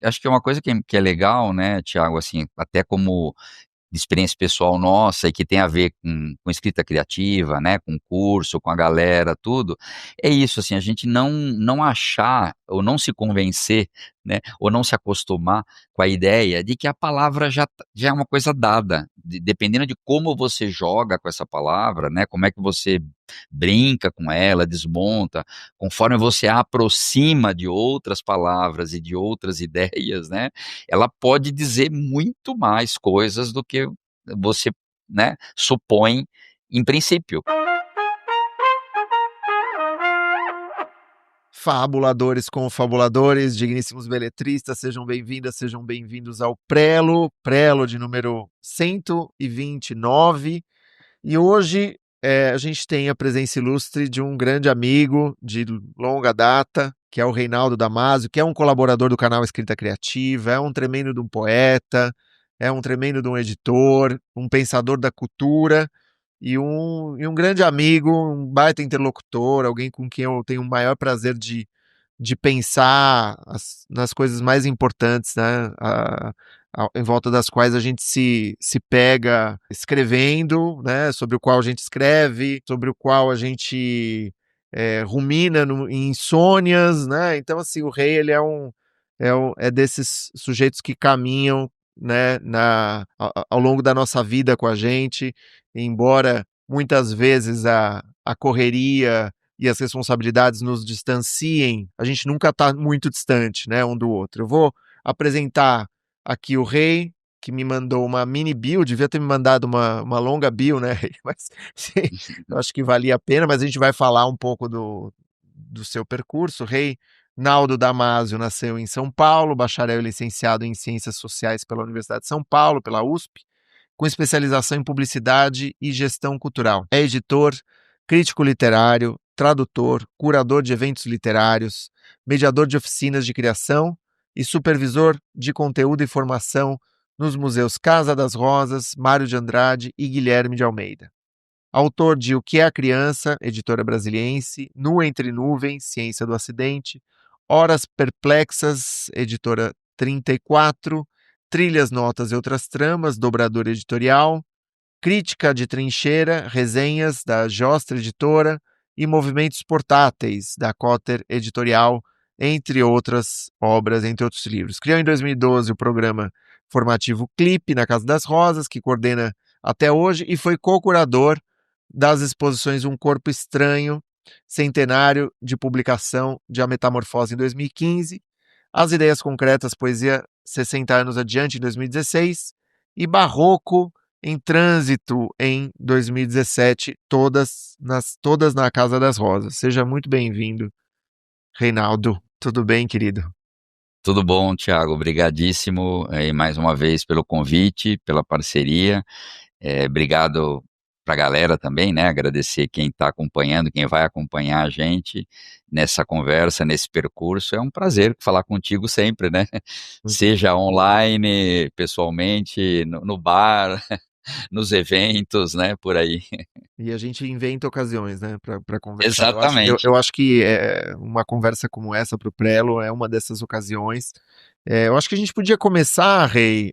acho que é uma coisa que é legal, né, Thiago, assim, até como de experiência pessoal nossa e que tem a ver com escrita criativa, né, com curso, com a galera, tudo, é isso, assim, a gente não achar ou não se convencer, né, ou não se acostumar com a ideia de que a palavra já é uma coisa dada, dependendo de como você joga com essa palavra, né, como é que você brinca com ela, desmonta, conforme você a aproxima de outras palavras e de outras ideias, né, ela pode dizer muito mais coisas do que você, né, supõe em princípio. Fabuladores com fabuladores, digníssimos beletristas, sejam bem-vindas, sejam bem-vindos ao Prelo de número 129. E hoje a gente tem a presença ilustre de um grande amigo de longa data, que é o Reinaldo Damasio, que é um colaborador do canal Escrita Criativa, é um tremendo de um poeta, é um tremendo de um editor, um pensador da cultura e um grande amigo, um baita interlocutor, alguém com quem eu tenho o maior prazer de pensar nas coisas mais importantes, né? Em volta das quais a gente se pega escrevendo, né? Sobre o qual a gente escreve, sobre o qual a gente rumina em insônias, né? Então, assim, o Rei, ele é desses sujeitos que caminham, né, ao longo da nossa vida com a gente, embora muitas vezes a correria e as responsabilidades nos distanciem, a gente nunca está muito distante, né, um do outro. Eu vou apresentar aqui o Rei, que me mandou uma mini bio, devia ter me mandado uma longa bio, né, mas sim, eu acho que valia a pena, mas a gente vai falar um pouco do seu percurso. Rei Naldo Damasio nasceu em São Paulo, bacharel e licenciado em Ciências Sociais pela Universidade de São Paulo, pela USP, com especialização em publicidade e gestão cultural. É editor, crítico literário, tradutor, curador de eventos literários, mediador de oficinas de criação e supervisor de conteúdo e formação nos museus Casa das Rosas, Mário de Andrade e Guilherme de Almeida. Autor de O que é a Criança, editora brasiliense, Nu Entre Nuvens, Ciência do Acidente, Horas Perplexas, editora 34, Trilhas, Notas e Outras Tramas, Dobrador Editorial, Crítica de Trincheira, Resenhas, da Jostra Editora e Movimentos Portáteis, da Cotter Editorial, entre outras obras, entre outros livros. Criou em 2012 o programa formativo Clipe, na Casa das Rosas, que coordena até hoje, e foi co-curador das exposições Um Corpo Estranho, centenário de publicação de A Metamorfose em 2015, As Ideias Concretas, Poesia 60 anos adiante, em 2016, e Barroco em Trânsito, em 2017, todas na Casa das Rosas. Seja muito bem-vindo, Reinaldo. Tudo bem, querido? Tudo bom, Thiago? Obrigadíssimo mais uma vez pelo convite, pela parceria. Obrigado para a galera também, né? Agradecer quem está acompanhando, quem vai acompanhar a gente nessa conversa, nesse percurso. É um prazer falar contigo sempre, né? Seja online, pessoalmente, no bar, nos eventos, né? Por aí. E a gente inventa ocasiões, né, para conversar. Exatamente. Eu acho que uma conversa como essa para o Prelo é uma dessas ocasiões. Eu acho que a gente podia começar, Rei.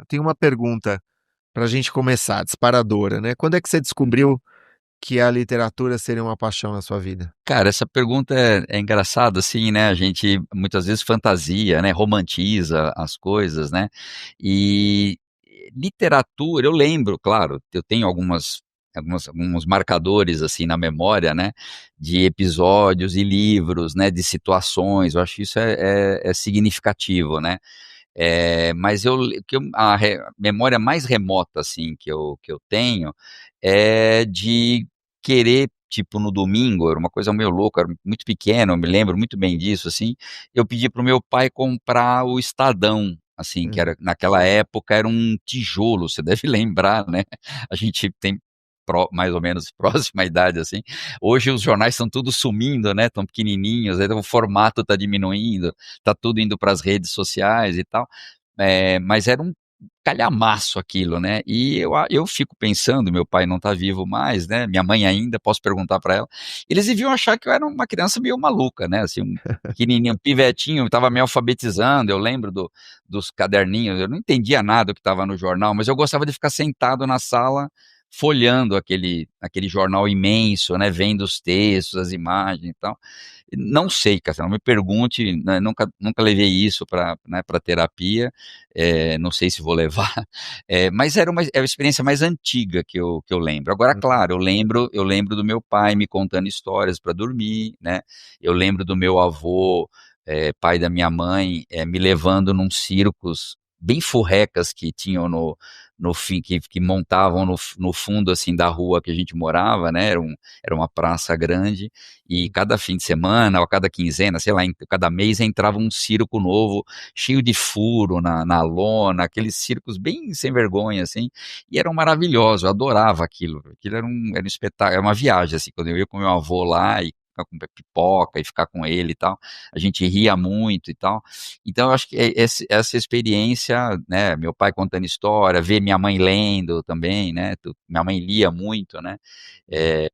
Tem uma pergunta para a gente começar, disparadora, né? Quando é que você descobriu que a literatura seria uma paixão na sua vida? Cara, essa pergunta é engraçada, assim, né? A gente muitas vezes fantasia, né? Romantiza as coisas, né? E literatura, eu lembro, claro, eu tenho alguns marcadores, assim, na memória, né? De episódios e livros, né? De situações, eu acho que isso é significativo, né? Mas memória mais remota, assim, que eu tenho é de querer, tipo, no domingo, era uma coisa meio louca, era muito pequeno, eu me lembro muito bem disso, assim, eu pedi para o meu pai comprar o Estadão, assim, que era, Uhum. naquela época era um tijolo, você deve lembrar, né? A gente tem mais ou menos próxima idade, assim. Hoje os jornais estão tudo sumindo, né? Estão pequenininhos, aí o formato está diminuindo, está tudo indo para as redes sociais e tal. Mas era calhamaço aquilo, né. E eu fico pensando, meu pai não está vivo mais, né, minha mãe ainda, posso perguntar para ela, eles deviam achar que eu era uma criança meio maluca, né, assim, um pequenininho, um pivetinho, estava me alfabetizando, eu lembro dos caderninhos, eu não entendia nada do que estava no jornal, mas eu gostava de ficar sentado na sala, folhando aquele jornal imenso, né, vendo os textos, as imagens e tal. Não sei, cara, não me pergunte, né, nunca levei isso para, né, para terapia, não sei se vou levar, mas é uma experiência mais antiga que eu lembro. Agora, Uhum. claro, eu lembro do meu pai me contando histórias para dormir, né, eu lembro do meu avô, pai da minha mãe, me levando num circos bem furrecas que tinham no fim, que montavam no fundo, assim, da rua que a gente morava, né, era uma praça grande, e cada fim de semana, ou a cada quinzena, sei lá, cada mês entrava um circo novo, cheio de furo na lona, aqueles circos bem sem vergonha, assim, e eram maravilhosos, eu adorava aquilo. Aquilo era um espetáculo, era uma viagem, assim, quando eu ia com meu avô lá e ficar com pipoca e ficar com ele e tal, a gente ria muito e tal. Então eu acho que essa experiência, né, meu pai contando história, ver minha mãe lendo também, né, minha mãe lia muito, né, Uhum. eh,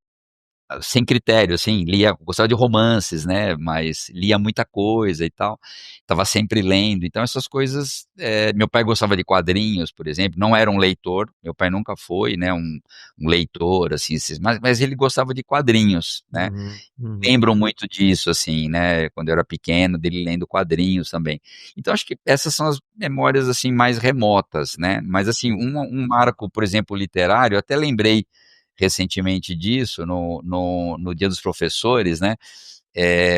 sem critério, assim, gostava de romances, né, mas lia muita coisa e tal, estava sempre lendo, então essas coisas, meu pai gostava de quadrinhos, por exemplo, não era um leitor, meu pai nunca foi, né, um leitor, assim, mas ele gostava de quadrinhos, né, Uhum. Uhum. lembro muito disso, assim, né, quando eu era pequeno, dele lendo quadrinhos também. Então acho que essas são as memórias, assim, mais remotas, né, mas assim, Sim. um marco, por exemplo, literário, eu até lembrei recentemente disso, no Dia dos Professores, né,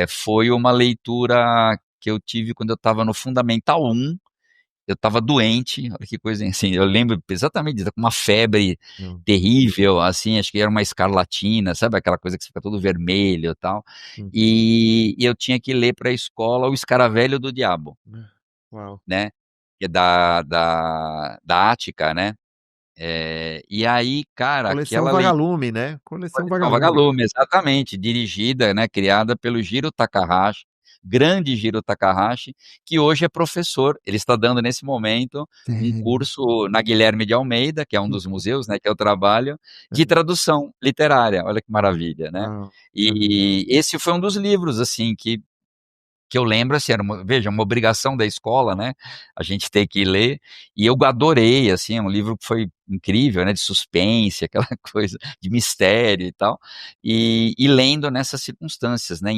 foi uma leitura que eu tive quando eu estava no Fundamental 1, eu estava doente, olha que coisa, assim, eu lembro exatamente disso, com uma febre Não. terrível, assim, acho que era uma escarlatina, sabe aquela coisa que você fica todo vermelho e tal, Uhum. e eu tinha que ler para a escola O Escaravelho do Diabo, Uau. né, que é da Ática, né, e aí, cara, Coleção aquela leitura. Vagalume, né? Coleção Coleção Vagalume. Vagalume, exatamente, dirigida, né, criada pelo Jiro Takahashi, grande Jiro Takahashi, que hoje é professor. Ele está dando nesse momento um Sério? curso na Guilherme de Almeida, que é um dos museus, né, que eu trabalho, de tradução literária. Olha que maravilha, né. Uau. Aham. E esse foi um dos livros, assim, que eu lembro, assim, era uma obrigação da escola, né, a gente ter que ler, e eu adorei, assim, é um livro que foi incrível, né, de suspense, aquela coisa de mistério e tal, e lendo nessas circunstâncias, né,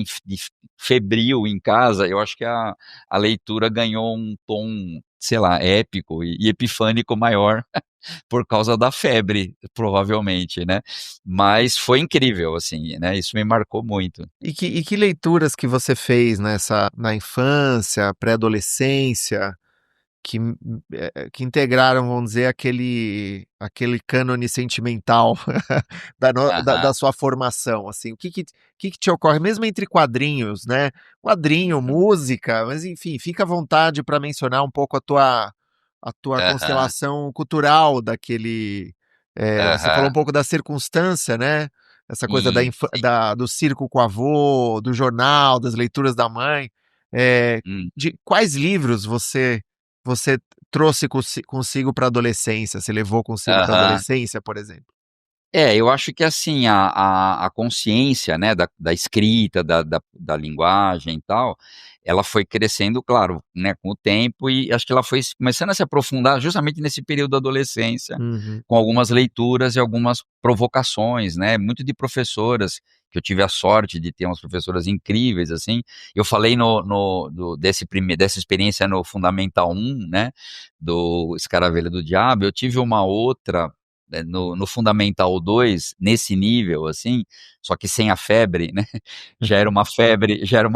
febril em casa, eu acho que a leitura ganhou um tom, sei lá, épico e epifânico maior por causa da febre, provavelmente, né, mas foi incrível, assim, né, isso me marcou muito. E que leituras que você fez na infância, pré-adolescência, que integraram, vamos dizer, aquele cânone sentimental da Aham. sua formação, assim? O que que te ocorre, mesmo entre quadrinhos, né, quadrinho, Uhum. música, mas enfim, fica à vontade para mencionar um pouco a tua Aham. constelação cultural daquele, você falou Aham. um pouco da circunstância, né, essa coisa da Sim, infa sim. da do circo com o avô, do jornal, das leituras da mãe, eh, Hum. de quais livros você trouxe consigo para a adolescência, você levou consigo para a Aham. adolescência, por exemplo? Eu acho que assim, a consciência, né, da escrita, da linguagem e tal, ela foi crescendo, claro, né, com o tempo e acho que ela foi começando a se aprofundar justamente nesse período da adolescência, Uhum. com algumas leituras e algumas provocações, né, muito de professoras, que eu tive a sorte de ter umas professoras incríveis, assim. Eu falei dessa experiência no Fundamental 1, né, do Escaravelho do Diabo, eu tive uma outra no Fundamental 2 nesse nível, assim, só que sem a febre, né, já era uma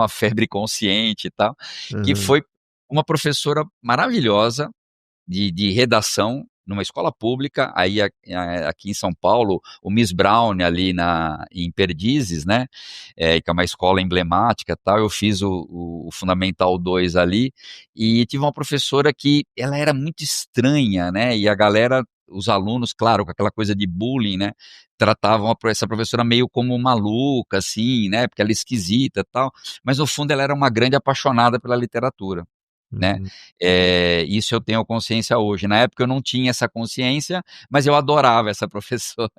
febre consciente e tal, que Aham. foi uma professora maravilhosa de redação, numa escola pública, aí aqui em São Paulo, o Miss Brown ali em Perdizes, né, que é uma escola emblemática, tal, eu fiz o Fundamental 2 ali, e tive uma professora que ela era muito estranha, né, e a galera, os alunos, claro, com aquela coisa de bullying, né, tratavam essa professora meio como maluca, assim, né, porque ela é esquisita, tal, mas no fundo ela era uma grande apaixonada pela literatura. né. Uhum. Isso eu tenho consciência hoje. Na época eu não tinha essa consciência, mas eu adorava essa professora,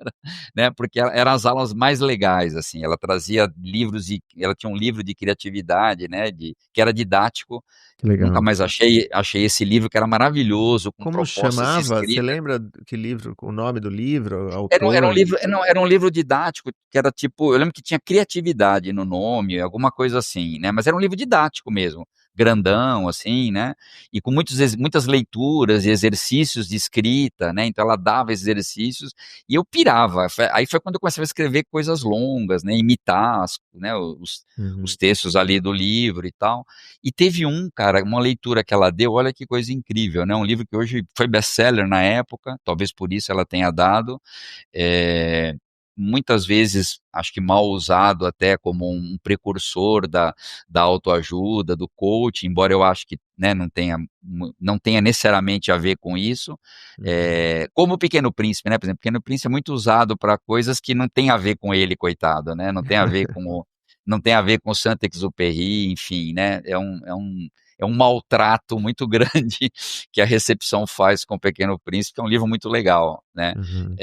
né, porque eram as aulas mais legais, assim, ela trazia livros e ela tinha um livro de criatividade, né, que era didático. Que Nunca legal. mais achei esse livro que era maravilhoso, com Como propostas chamava? Você escritas. lembra que livro, o nome do livro, Era um autor? livro, não, era um livro didático que era tipo, eu lembro que tinha criatividade no nome, alguma coisa assim, né, mas era um livro didático mesmo, Uhum. grandão, assim, né, e com muitas leituras e exercícios de escrita, né, então ela dava esses exercícios e eu pirava. Aí foi quando eu comecei a escrever coisas longas, né, imitar né, os Uhum. textos ali do livro e tal. E teve cara, uma leitura que ela deu, olha que coisa incrível, né, um livro que hoje foi best-seller na época, talvez por isso ela tenha dado, eh, muitas vezes acho que mal usado até como um precursor da autoajuda, do coaching, embora eu acho que, né, não tenha necessariamente a ver com isso, Uhum. como o Pequeno Príncipe, né, por exemplo, o Pequeno Príncipe é muito usado para coisas que não tem a ver com ele, coitado, né, não tem a ver com o Saint-Exupéry, enfim, né, é um maltrato muito grande que a recepção faz com o Pequeno Príncipe, que é um livro muito legal, né, Uhum.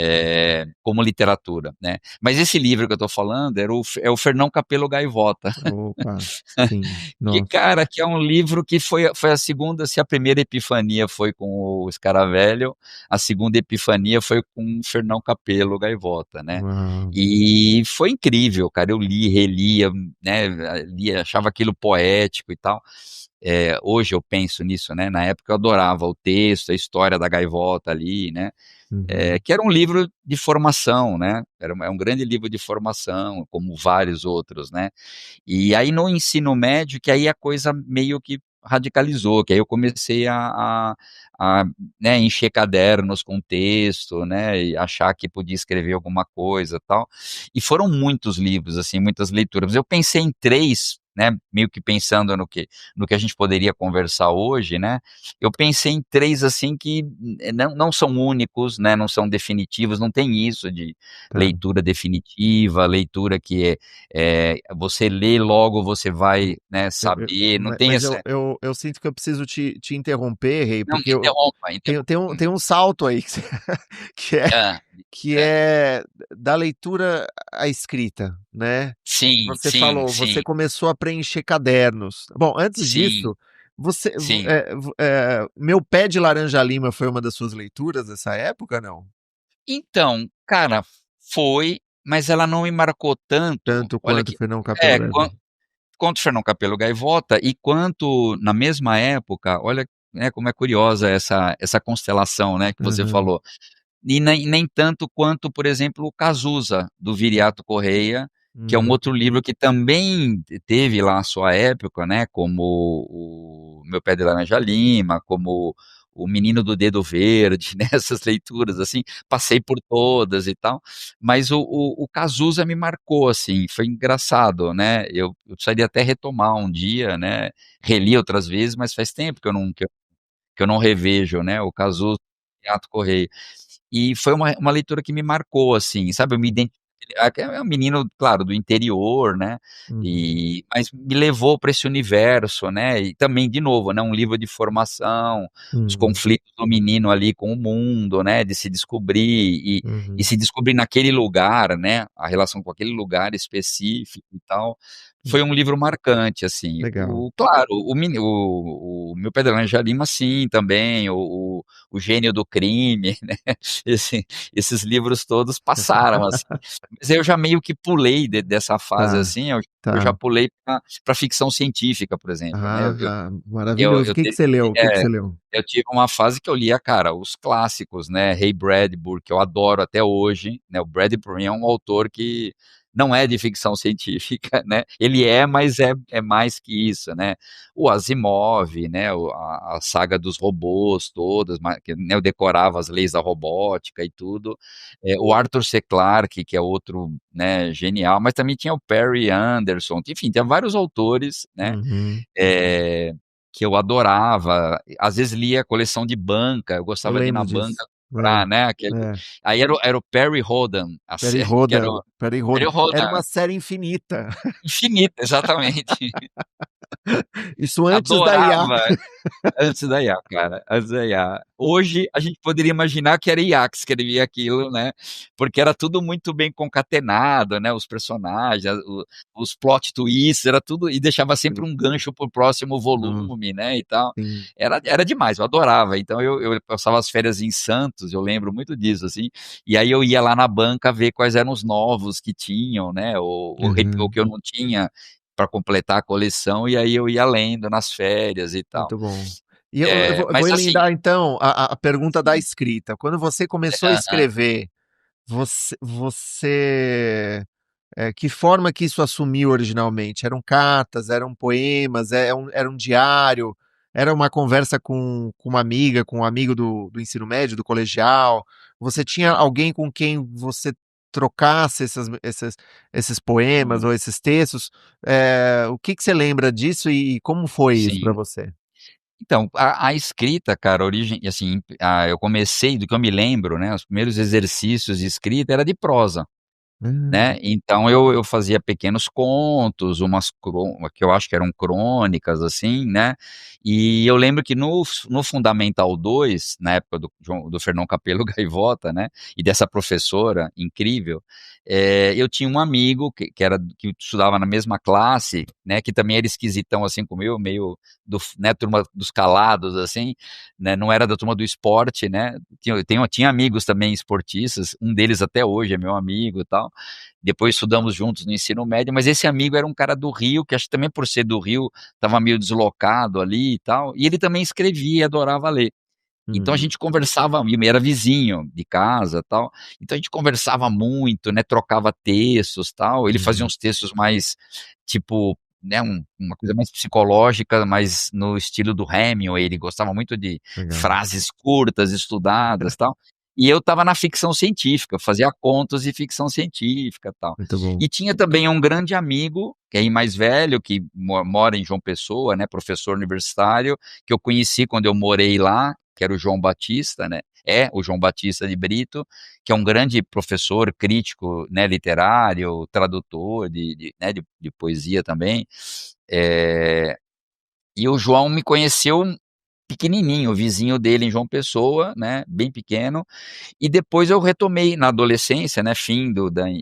como literatura, né. Mas esse livro que eu estou falando é o Fernão Capelo Gaivota, Opa, sim, que, nossa. cara, que é um livro que foi a segunda, se a primeira epifania foi com o Scaravello, a segunda epifania foi com o Fernão Capelo Gaivota, né. Uau. E foi incrível, cara, eu li, relia, né, lia, achava aquilo poético e tal. Hoje eu penso nisso, né, na época eu adorava o texto, a história da gaivota ali, né, Uhum. que era um livro de formação, né, é um grande livro de formação, como vários outros, né. E aí no ensino médio que aí a coisa meio que radicalizou, que aí eu comecei a, né, encher cadernos com texto, né, e achar que podia escrever alguma coisa, tal. E foram muitos livros, assim, muitas leituras. Eu pensei em 3, né, meio que pensando no que a gente poderia conversar hoje, né, eu pensei em 3 assim, que não são únicos, né, não são definitivos, não tem isso de Tá. leitura definitiva, leitura que você lê, logo você vai, né, saber, não tem Mas essa. eu sinto que eu preciso te interromper, Rei, Não, porque eu interrompa, tem um salto aí que é hã, que é. é da leitura à escrita, né. Sim, Você sim, falou, você sim, começou a preencher cadernos. Bom, antes sim, disso, você sim. Meu Pé de Laranja Lima foi uma das suas leituras dessa época, não? Então, cara, foi, mas ela não me marcou tanto, Tanto olha quanto que Fernão Capelo Gaivota. quanto Fernão Capelo Gaivota e quanto na mesma época, olha, né, como é curiosa essa constelação, né, que você Aham. falou. E nem tanto quanto, por exemplo, o Cazuza, do Viriato Correia, que é um Uhum. outro livro que também teve lá a sua época, né, como o Meu Pé de Laranja Lima, como o Menino do Dedo Verde, né, essas leituras, assim, passei por todas e tal, mas o Cazuza me marcou, assim, foi engraçado, né, eu precisaria até retomar um dia, né, reli outras vezes, mas faz tempo que eu não revejo, né, o Cazuza, Viriato Correia. E foi uma leitura que me marcou, assim, sabe, eu me identi é um menino, claro, do interior, né, Uhum. mas me levou para esse universo, né, e também, de novo, né, um livro de formação, os Uhum. conflitos do menino ali com o mundo, né, de se descobrir e Uhum. se descobrir naquele lugar, né, a relação com aquele lugar específico e tal. Hum. Foi um livro marcante, assim. Legal. Claro, o Meu Pé de Laranja Lima, sim, também, o Gênio do Crime, né, esse esses livros todos passaram, assim. Mas eu já meio que pulei dessa fase, Tá, assim, eu já tá. pulei pra ficção científica, por exemplo, né. Eu Ah, eu maravilhoso. O eu que que te você leu? O que que é, você leu? eu tive uma fase que eu lia, cara, os clássicos, né, Ray Bradbury, que eu adoro até hoje, né, o Bradbury é um autor que não é de ficção científica, né, ele mas é mais que isso, né. O Asimov, né, a saga dos robôs todas, que, né, eu decorava as leis da robótica e tudo. O Arthur C. Clarke, que é outro, né, genial, mas também tinha o Perry Anderson, enfim, tinha vários autores, né, Uhum. eh, que eu adorava, às vezes lia coleção de banca, eu Eu gostava de ir na lembro banca disso. comprar, né, aquele, É. aí era o Perry Rhodan, a Perry série que era Rhodan, o Perry Perry Rhodan. Era Rhodan, uma série infinita. infinita, exatamente. Isso antes da IA. Adorava. Antes da IA, cara, antes da IA. Hoje, a gente poderia imaginar que era IA que escrevia aquilo, né, porque era tudo muito bem concatenado, né, os personagens, os plot twists, era tudo e deixava sempre um gancho para o próximo Não, volume, né, e tal. sim. Era demais, eu adorava. Então eu passava as férias em Santos, eu lembro muito disso, assim, e aí eu ia lá na banca ver quais eram os novos que tinham, né, ou Aham. que eu não tinha para completar a coleção, e aí eu ia lendo nas férias e tal. Muito bom. E eu vou Mas assim emendar então a pergunta da escrita. Quando você começou a aham, escrever, você que forma que isso assumiu originalmente? Eram cartas, eram poemas, era um diário, era uma conversa com uma amiga, com um amigo do ensino médio, do colegial? Você tinha alguém com quem você trocasse esses poemas sim, ou esses textos? O que você lembra disso e como foi isso para sim. você? Então, a escrita, cara, origem assim, eu comecei do que eu me lembro, né, os primeiros exercícios de escrita era de prosa. Hum, Né, então eu fazia pequenos contos, umas que eu acho que eram crônicas, assim, né, e eu lembro que no Fundamental 2, na época do Fernão Capello Gaivota, né, e dessa professora incrível, eu tinha um amigo que estudava na mesma classe, né, que também era esquisitão, assim, como eu, meio né, turma dos calados, assim, né, não era da turma do esporte, né, tinha amigos também esportistas, um deles até hoje é meu amigo e tal, depois estudamos juntos no ensino médio, mas esse amigo era um cara do Rio, que acho que também por ser do Rio, estava meio deslocado ali e tal, e ele também escrevia e adorava ler. Então a hum, gente conversava, e era vizinho de casa tal, então a gente conversava muito, né, trocava textos tal, ele fazia uhum, uns textos mais, tipo, né, uma coisa mais psicológica, mas no estilo do Hemingway, ele gostava muito de legal. frases curtas, estudadas tal, e eu estava na ficção científica, eu fazia contos de ficção científica tal. Muito bom. E tinha também um grande amigo, que é mais velho, que mora em João Pessoa, né, professor universitário, que eu conheci quando eu morei lá, que era o João Batista, né? É o João Batista de Brito, que é um grande professor, crítico, né, literário, tradutor né, de poesia também. É, e o João me conheceu pequenininho, vizinho dele em João Pessoa, né, bem pequeno, e depois eu retomei na adolescência, né, fim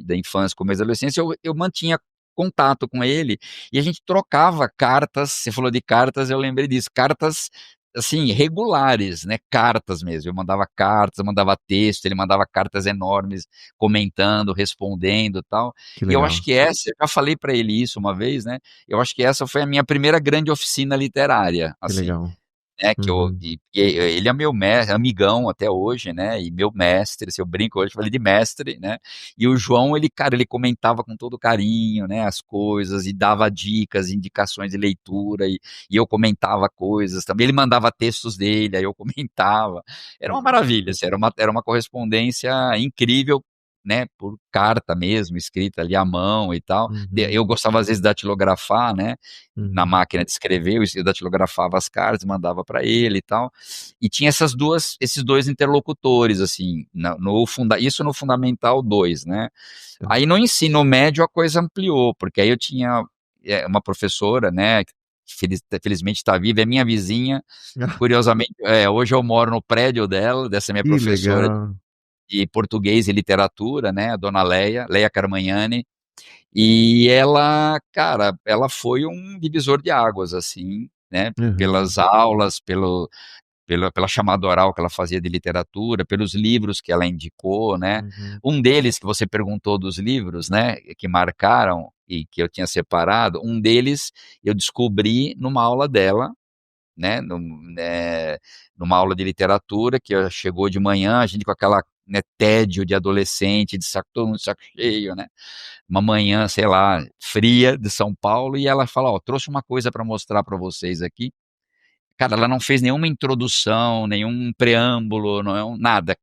da infância, começo da adolescência, eu mantinha contato com ele e a gente trocava cartas. Você falou de cartas, eu lembrei disso, cartas assim, regulares, né? Cartas mesmo. Eu mandava cartas, eu mandava texto, ele mandava cartas enormes, comentando, respondendo, tal. Que E eu acho legal, que essa, eu já falei para ele isso uma vez, né? Eu acho que essa foi a minha primeira grande oficina literária, que assim, legal. né, Uhum. ele é meu amigão até hoje, né, e meu mestre, se eu brinco hoje, eu falei de mestre, né, e o João, ele, cara, ele comentava com todo carinho, né, as coisas, e dava dicas, indicações de leitura, e eu comentava coisas também, ele mandava textos dele, aí eu comentava, era uma Legal. maravilha, assim, era uma correspondência incrível, né, por carta mesmo, escrita ali à mão e tal, Uhum, eu gostava às vezes de datilografar, né, na uhum, máquina de escrever, eu datilografava as cartas, mandava para ele e tal. E tinha esses dois interlocutores, assim, isso no Fundamental 2, né? tá. Aí no ensino médio a coisa ampliou, porque aí eu tinha uma professora, né? Que felizmente está viva, é minha vizinha. Ah, Curiosamente, hoje eu moro no prédio dela, dessa minha que professora legal. de português e literatura, né? A dona Leia Carmagnani. E ela, cara, ela foi um divisor de águas, assim, né, Aham, pelas aulas, pela chamada oral que ela fazia de literatura, pelos livros que ela indicou, né. uhum, Um deles que você perguntou dos livros, né, que marcaram e que eu tinha separado, um deles eu descobri numa aula dela, né, numa aula de literatura que chegou de manhã, a gente com aquela, né, tédio de adolescente, de saco todo mundo de saco cheio, né, uma manhã, sei lá, fria de São Paulo, e ela fala: "Ó, trouxe uma coisa para mostrar para vocês aqui". Cara, ela não fez nenhuma introdução, nenhum preâmbulo, não nada.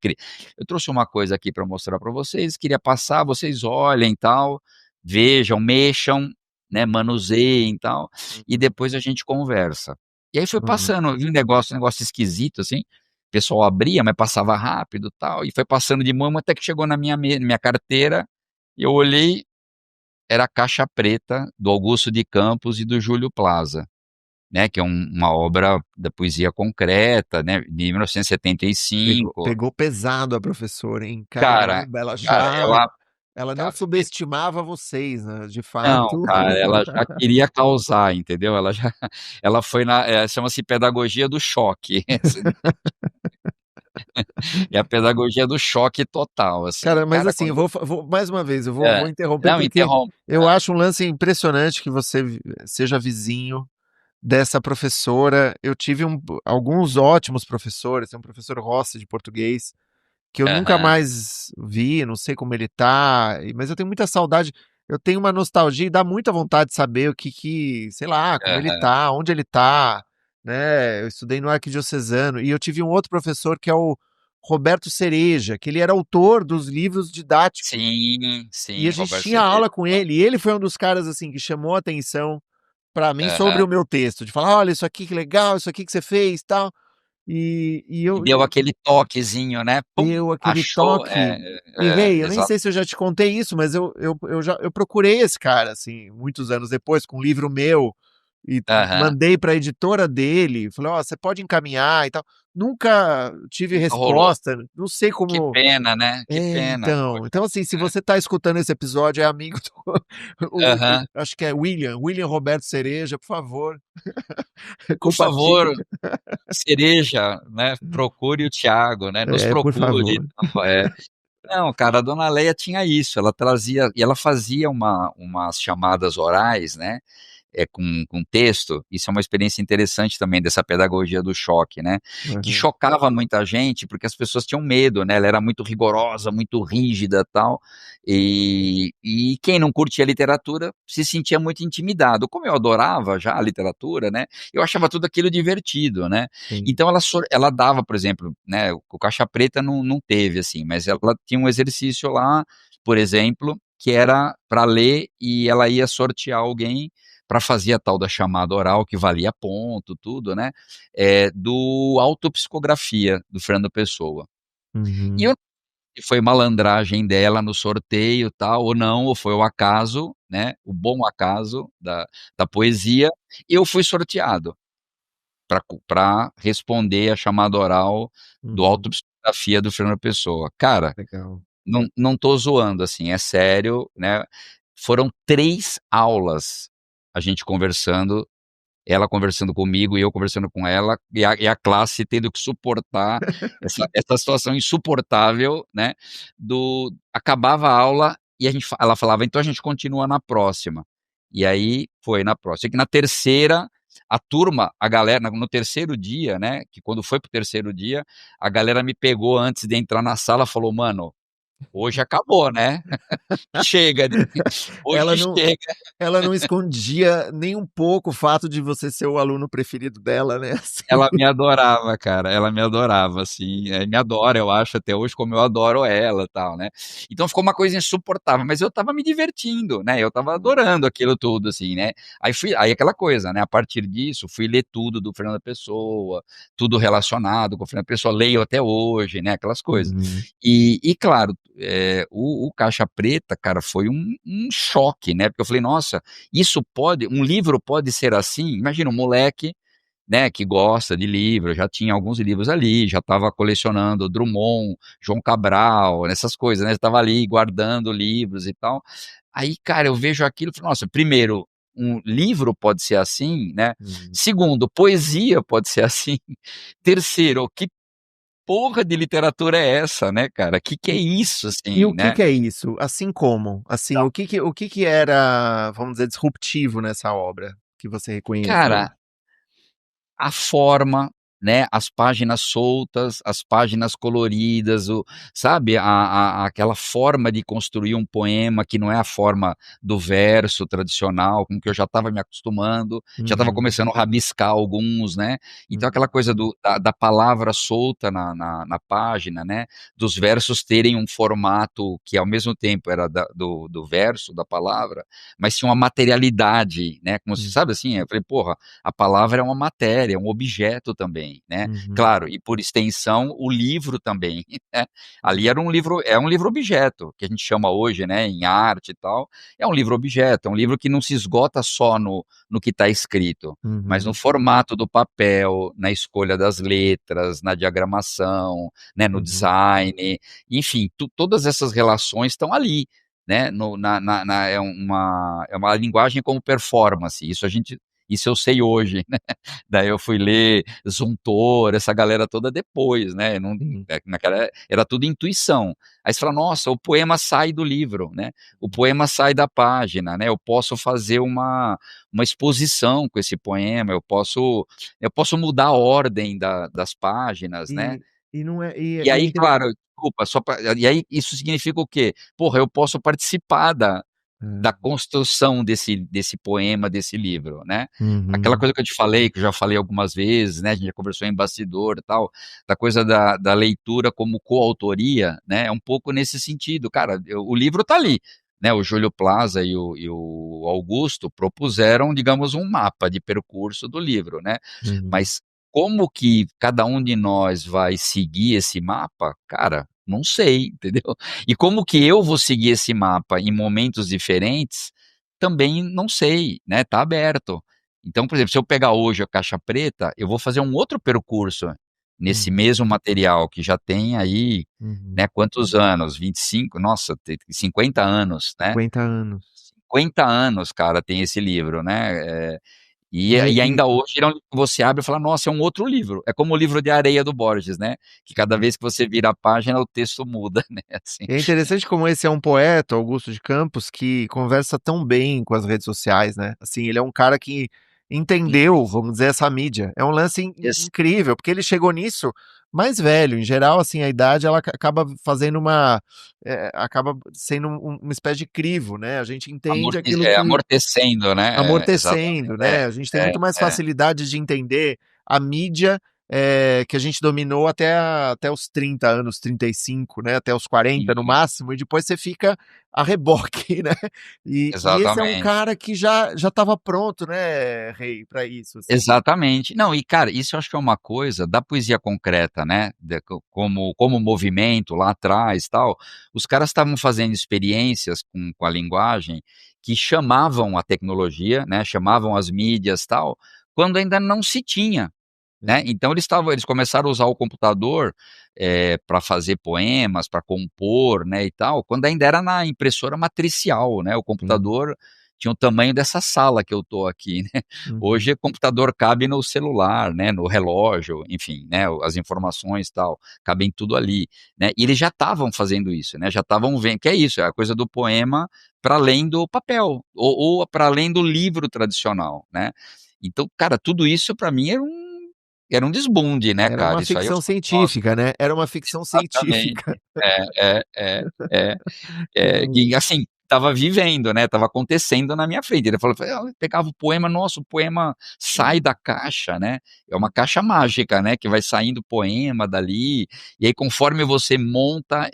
Eu trouxe uma coisa aqui para mostrar para vocês, queria passar, vocês olhem, tal, vejam, mexam, né, manuseiem, tal, e uhum. depois a gente conversa. E aí foi Olha, passando, vi um negócio esquisito, assim, o pessoal abria, mas passava rápido, tal, e foi passando de mão até que chegou na minha carteira, e eu olhei, era a caixa preta do Augusto de Campos e do Júlio Plaza. né, que é uma obra da poesia concreta, né, de Pegou, 1975. pegou pesado a professora, hein? Cara, Caramba, cara, ela não cara, subestimava vocês, né? De não, fato. cara, ela já queria causar, entendeu? Ela foi chama-se pedagogia do choque. É a pedagogia do choque total, assim. Cara, mas Cara, assim, eu quando vou mais uma vez, é, vou interromper não, porque interrompe. eu acho um lance impressionante que você seja vizinho dessa professora. Eu tive alguns ótimos professores, tem um professor Rossi de português, que eu nunca Aham, mais vi, não sei como ele tá, mas eu tenho muita saudade, eu tenho uma nostalgia e dá muita vontade de saber sei lá, como ele aham. tá, onde ele tá, né? Eu estudei no Arquidiocesano e eu tive um outro professor que é o Roberto Cereja, que ele era autor dos livros didáticos. Sim, E a sim, gente Roberto tinha Cerejo. aula com ele, e ele foi um dos caras assim que chamou a atenção para mim sobre Aham. o meu texto, de falar, olha, isso aqui que legal, isso aqui que você fez, tal. E E eu deu aquele toquezinho, né, pum, deu aquele achou, toque. E, eu nem exato. sei se eu já te contei isso, mas eu procurei esse cara, assim, muitos anos depois, com um livro meu, e Aham. mandei para a editora dele, falei, ó, você pode encaminhar e tal. Nunca tive Nunca rolou. resposta, não sei Que como. pena, né, que É, pena, então. poxa. Então, assim, se É. você tá escutando esse episódio, é amigo do. Aham. Acho que é William Roberto Cereja, por favor, Por compartilhe. favor, Cereja, né, procure o Thiago, né, nos É, por procure e favor. tal, é. Não, cara, a dona Leia tinha isso, ela trazia e ela fazia umas chamadas orais, né, com texto, isso é uma experiência interessante também dessa pedagogia do choque, né, que Aham. chocava muita gente, porque as pessoas tinham medo, né, ela era muito rigorosa, muito rígida, tal, e quem não curtia literatura se sentia muito intimidado. Como eu adorava já a literatura, né, eu achava tudo aquilo divertido, né, Sim. então ela dava, por exemplo, né, o Caixa Preta não teve, assim, mas ela tinha um exercício lá, por exemplo, que era para ler e ela ia sortear alguém para fazer a tal da chamada oral, que valia ponto, tudo, né, do Autopsicografia, do Fernando Pessoa. E Uhum. eu se foi malandragem dela no sorteio, tal, ou não, ou foi o acaso, né, o bom acaso da poesia, eu fui sorteado para responder a chamada oral do Uhum. Autopsicografia do Fernando Pessoa. Cara, Legal. não tô zoando, assim, é sério, né, foram 3 aulas a gente conversando, ela conversando comigo e eu conversando com ela, e a classe tendo que suportar essa situação insuportável, né, acabava a aula e ela falava: "Então a gente continua na próxima". E aí foi na próxima. Sei que na terceira, a turma, a galera no terceiro dia, né, que quando foi para o terceiro dia, a galera me pegou antes de entrar na sala, falou: "Mano, hoje acabou, né, chega de hoje Ela não, chega". ela não escondia nem um pouco o fato de você ser o aluno preferido dela, né? Assim. Ela me adorava, cara, ela me adorava, assim, me adora, eu acho, até hoje, como eu adoro ela, tal, né. Então ficou uma coisa insuportável, mas eu estava me divertindo, né, eu estava adorando aquilo tudo, assim, né. Aí aquela coisa, né, a partir disso, fui ler tudo do Fernando Pessoa, tudo relacionado com o Fernando Pessoa, leio até hoje, né, aquelas coisas. Uhum. E claro, o Caixa Preta, cara, foi um choque, né, porque eu falei: "Nossa, isso pode um livro pode ser assim?". Imagina um moleque, né, que gosta de livro, eu já tinha alguns livros ali, já estava colecionando Drummond, João Cabral, essas coisas, né, eu estava ali guardando livros e tal. Aí, cara, eu vejo aquilo e falo: "Nossa, primeiro, um livro pode ser assim, né. Uhum. Segundo, poesia pode ser assim. Terceiro, que porra de literatura é essa, né, cara? Que é E isso, e assim, o que né?". que é isso? Assim como? Assim, Então, o que que era, vamos dizer, disruptivo nessa obra, que você reconheceu? cara, a forma, né, as páginas soltas, as páginas coloridas, sabe, aquela forma de construir um poema que não é a forma do verso tradicional, com que eu já estava me acostumando, já estava Uhum. começando a rabiscar alguns, né. Então aquela Uhum. coisa da palavra solta na página, né, dos versos terem um formato que ao mesmo tempo era do verso, da palavra, mas tinha uma materialidade, né, como se Hum. sabe, assim, eu falei: "Porra, a palavra é uma matéria, é um objeto também, também, né. Uhum. Claro, e por extensão, o livro também, né. Ali Uhum. era um livro objeto, que a gente chama hoje, né, em arte e tal, é um livro objeto, é um livro que não se esgota só no que está escrito, mas no Uhum. formato do papel, na escolha das letras, na diagramação, né, no Uhum. design, enfim, todas essas relações estão ali, né, no na é uma linguagem como performance, isso eu sei hoje, né. Daí eu fui ler Zumthor, essa galera toda depois, né, não Sim. naquela era tudo intuição. Aí você fala: "Nossa, o poema sai do livro, né, o Uhum. poema sai da página, né, eu posso fazer uma exposição com esse poema, eu posso mudar a ordem das páginas, né". E não é E e é aí, intere claro, desculpa, só pra e aí isso significa o quê? Porra, eu posso participar da hã. construção desse poema, desse livro, né. Aquela Uhum. coisa que eu te falei, que eu já falei algumas vezes, né, a gente já conversou em bastidor e tal, da coisa da leitura como coautoria, né, é um pouco nesse sentido. Cara, o livro tá ali, né, o Júlio Plaza e o Augusto propuseram, digamos, um mapa de percurso do livro, né. Uhum. Mas como que cada um de nós vai seguir esse mapa? Cara, não sei, entendeu? E como que eu vou seguir esse mapa em momentos diferentes, também não sei, né, tá aberto. Então, por exemplo, se eu pegar hoje a caixa preta, eu vou fazer um outro percurso nesse Uhum. mesmo material que já tem aí, Uhum. né, quantos anos? 25, nossa, 50 anos, né. 50 anos. 50 anos, cara, tem esse livro, né, e E ainda hoje ele é um livro que você abre e fala: "Nossa, é um outro livro", é como o livro de areia do Borges, né, que cada sim. vez que você vira a página o texto muda, né, assim. É interessante como esse é um poeta, Augusto de Campos, que conversa tão bem com as redes sociais, né. Assim, ele é um cara que entendeu, vamos dizer, essa mídia. É um lance Ex incrível, porque ele chegou nisso mais velho. Em geral, assim, a idade ela acaba fazendo acaba sendo uma espécie de crivo, né. A gente entende aquilo que amortecendo, né, exatamente. amortecendo, né, a gente tem muito mais É, facilidade de entender a mídia, que a gente dominou até os 30 anos, 35, né, até os 40 no sim, máximo, e depois você fica a reboque, né. E esse é um exatamente. cara que já estava pronto, né, Rei, pra isso, assim. Exatamente. Não, e cara, isso eu acho que é uma coisa da poesia concreta, né, como movimento lá atrás, tal, os caras estavam fazendo experiências com a linguagem que chamavam a tecnologia, né, chamavam as mídias, tal, quando ainda não se tinha. Né, Uhum, então eles começaram a usar o computador, pra fazer poemas, para compor, né, e tal, quando ainda era na impressora matricial, né, o sim. computador tinha o tamanho dessa sala que eu tô aqui, né. Uhum. Hoje o computador cabe no celular, né, no relógio, enfim, né, as informações, tal, cabem tudo ali, né. E eles já estavam fazendo isso, né, já estavam vendo que é isso, é a coisa do poema para além do papel, ou para além do livro tradicional, né. Então, cara, tudo isso para mim era um desbunde, né, Era uma cara, isso aí eu ficção falo: "Nossa", científica, né, era uma ficção científica. exatamente. Que E maluco. assim, estava vivendo, né, estava acontecendo na minha frente. Ele falou, pegava o poema, nossa, o poema sai da caixa, né, é uma caixa mágica, né, que vai saindo poema dali, e aí conforme você monta,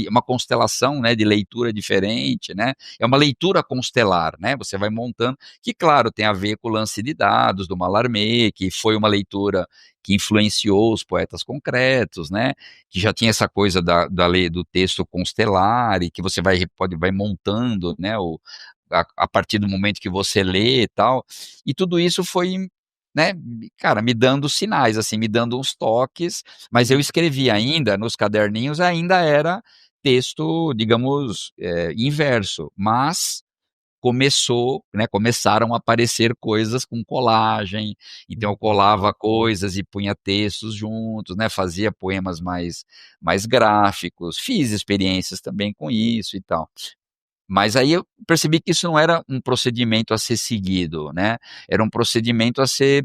uma constelação, né, de leitura diferente, né, é uma leitura constelar, né, você vai montando, que claro, tem a ver com o lance de dados do Mallarmé, que foi uma leitura que influenciou os poetas concretos, né, que já tinha essa coisa da lei do texto constelar e que você vai montando, né, a partir do momento que você lê e tal, e tudo isso foi, né, cara, me dando sinais, assim, me dando uns toques, mas eu Hum. escrevia ainda nos caderninhos, ainda era texto, digamos, inverso, mas começaram a aparecer coisas com colagem, então eu Uhum. colava coisas e punha textos juntos, né, fazia poemas mais gráficos, fiz experiências também com isso e tal. Mas aí eu percebi que isso não era um procedimento a ser seguido, né, era um procedimento a ser,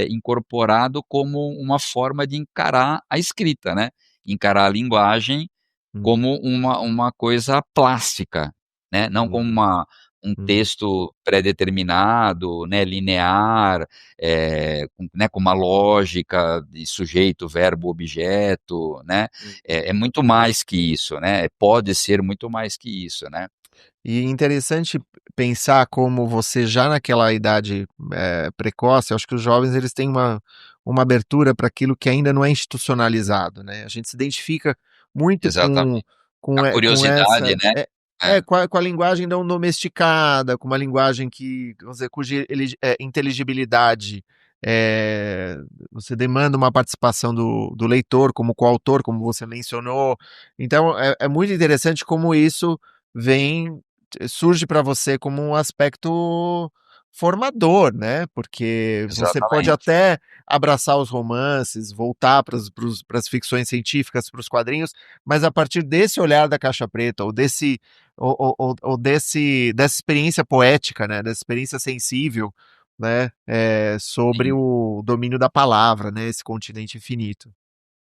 incorporado como uma forma de encarar a escrita, né, encarar a linguagem Hum. como uma coisa plástica, né, não como Uhum. um Uhum. texto pré-determinado, né, linear, com uma lógica de sujeito, verbo, objeto, né, Uhum. é muito mais que isso, né, pode ser muito mais que isso, né. E interessante pensar como você já naquela idade, precoce, acho que os jovens eles têm uma abertura para aquilo que ainda não é institucionalizado, né? A gente se identifica muito exatamente. A com curiosidade, essa né. É, com a linguagem não domesticada, com uma linguagem que, vamos dizer, cuja inteligibilidade, eh, você demanda uma participação do leitor como coautor, como você mencionou. Então é muito interessante como isso vem surge para você como um aspecto formador, né, porque você pode exatamente. até abraçar os romances, voltar para as ficções científicas, para os quadrinhos, mas a partir desse olhar da caixa preta ou desse dessa experiência poética, né, dessa experiência sensível, né, sobre Sim, o domínio da palavra, né, esse continente infinito.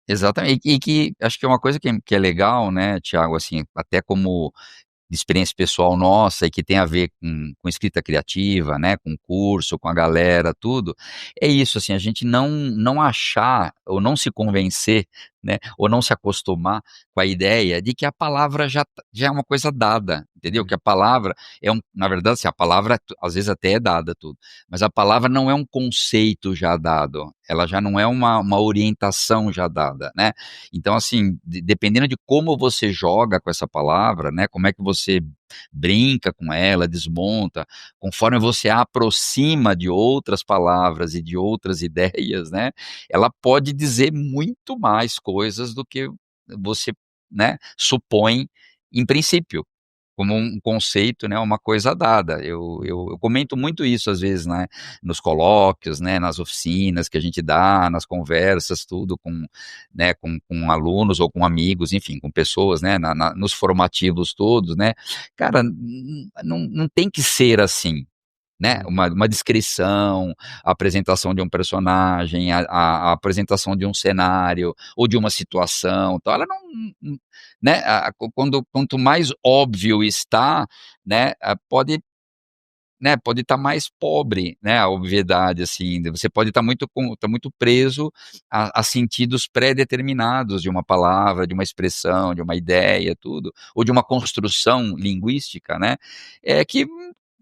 exatamente. E que acho que é uma coisa que é legal, né, Thiago, assim, até como de experiência pessoal nossa e que tem a ver com escrita criativa, né, com curso, com a galera, tudo, é isso, assim, a gente não achar ou não se convencer, né, ou não se acostumar com a ideia de que a palavra já é uma coisa dada, entendeu? É, Que a palavra na verdade, assim, a palavra às vezes até é dada tudo, mas a palavra não é um conceito já dado, ela já não é uma orientação já dada, né? Então, assim, dependendo de como você joga com essa palavra, né, como é que você brinca com ela, desmonta, conforme você a aproxima de outras palavras e de outras ideias, né, ela pode dizer muito mais coisas do que você, né, supõe em princípio como um conceito, né, uma coisa dada. Eu comento muito isso às vezes, né, nos colóquios, né, nas oficinas que a gente dá, nas conversas, tudo com, né, com alunos ou com amigos, enfim, com pessoas, né, nos formativos todos, né. Cara, não tem que ser assim, né, é, uma descrição, a apresentação de um personagem, a apresentação de um cenário, ou de uma situação, tal, ela né, quanto mais óbvio está, né, pode estar mais pobre, né, a obviedade, assim, você pode estar tá muito preso a sentidos pré-determinados de uma palavra, de uma expressão, de uma ideia, tudo, ou de uma construção linguística, né, que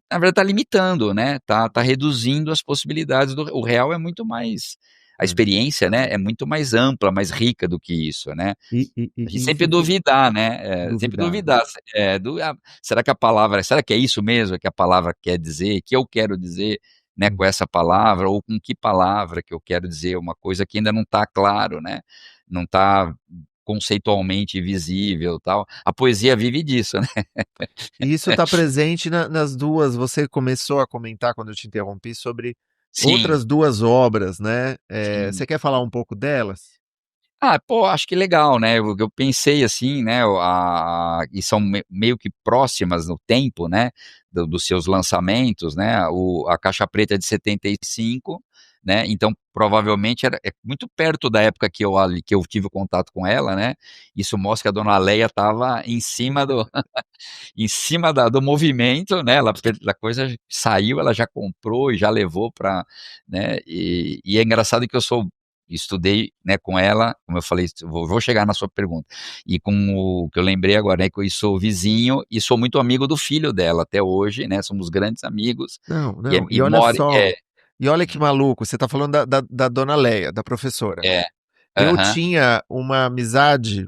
na verdade está limitando, né, tá reduzindo as possibilidades o real é muito mais a é. experiência, né, é muito mais ampla, mais rica do que isso, né. A gente E sempre fico duvidar, né, sempre duvidar, né? duvidar, será que a palavra será que é isso mesmo que a palavra quer dizer, que eu quero dizer, né, Hum. com essa palavra ou com que palavra que eu quero dizer uma coisa que ainda não está claro, né, não está conceitualmente visível, tal. A poesia vive disso, né. E isso está presente nas duas. Você começou a comentar, quando eu te interrompi, sobre Sim, outras 2 obras, né, sim. você quer falar um pouco delas? Ah, pô, acho que legal, né, eu pensei assim, né, e são meio que próximas no tempo, né, dos seus lançamentos, né, a Caixa Preta é de 75, né, então provavelmente é muito perto da época que eu tive o contato com ela, né, isso mostra que a dona Leia estava em cima em cima do movimento, né, a coisa saiu, ela já comprou e já levou para, né, e é engraçado que eu estudei, né, com ela, como eu falei, vou chegar na sua pergunta, e com o que eu lembrei agora, né, que eu sou vizinho e sou muito amigo do filho dela até hoje, né, somos grandes amigos, Não, e não, e e olha mora só, e olha que maluco, você está falando da dona Leia, da professora. é, Eu aham, tinha uma amizade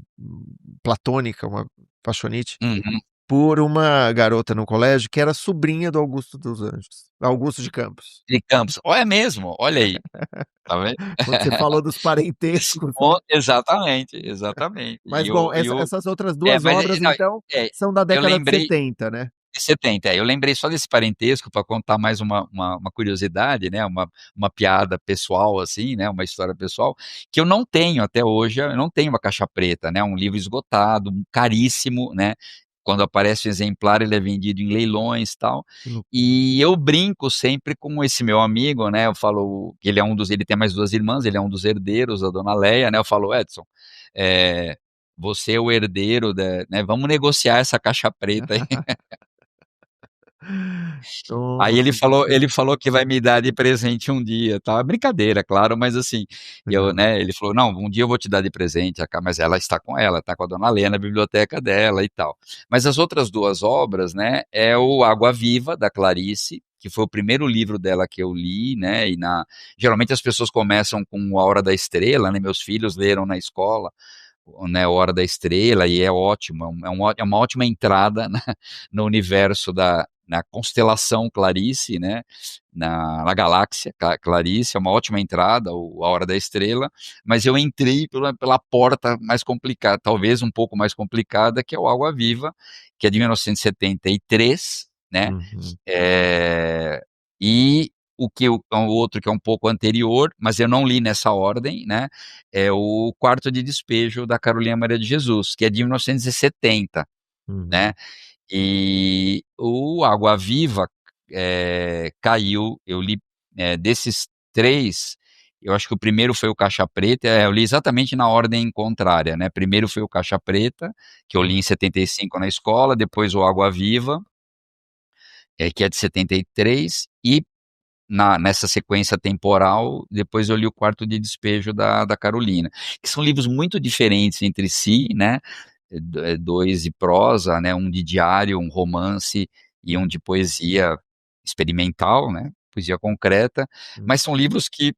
platônica, uma paixonite, uhum, por uma garota no colégio que era sobrinha do Augusto dos Anjos, Augusto de Campos. de Campos. Olha mesmo, olha aí, tá vendo? Quando você falou dos Esse parentescos, né. ponto exatamente, exatamente. Mas bom, essas outras 2 Mas obras, não, então, é, são da eu década de lembrei 70, né. de 70, eu lembrei só desse parentesco para contar mais uma curiosidade, né, uma piada pessoal, assim, né, uma história pessoal, que eu não tenho até hoje, eu não tenho uma Caixa Preta, né, um livro esgotado, caríssimo, né, quando aparece um exemplar ele é vendido em leilões, tal, Que loucura. e eu brinco sempre com esse meu amigo, né, eu falo que ele tem mais 2 irmãs, ele é um dos herdeiros da dona Leia, né, eu falo: "Edson, eh, você é o herdeiro né, vamos negociar essa Caixa Preta aí". Aí Nossa, que ele falou que vai me dar de presente um dia, tal, é brincadeira, claro, mas assim, legal. né, ele falou: "Não, um dia eu vou te dar de presente a mas ela está com ela, tá com a dona Lê na biblioteca dela e tal. Mas as outras 2 obras, né, é o Água Viva, da Clarice, que foi o primeiro livro dela que eu li, né? Geralmente as pessoas começam com A Hora da Estrela, né? Meus filhos leram na escola, né, Hora da Estrela, e é ótimo, é uma ótima entrada no universo na constelação Clarice, né, na galáxia Clarice, é uma ótima entrada, A Hora da Estrela, mas eu entrei pela porta mais complicada, talvez um pouco mais complicada, que é o Água Viva, que é de 1973, né, Uhum. é, e o outro que é um pouco anterior, mas eu não li nessa ordem, né? É o Quarto de Despejo da Carolina Maria de Jesus, que é de 1970, Uhum. né? E o Água Viva caiu, eu li desses três, eu acho que o primeiro foi o Caixa Preta, eu li exatamente na ordem contrária, né? Primeiro foi o Caixa Preta, que eu li em 75 na escola, depois o Água Viva, que é de 73, e nessa sequência temporal, depois eu li o Quarto de Despejo da Carolina, que são livros muito diferentes entre si, né? Dois de prosa, né? Um de diário, um romance e um de poesia experimental, né? Poesia concreta, Uhum. mas são livros que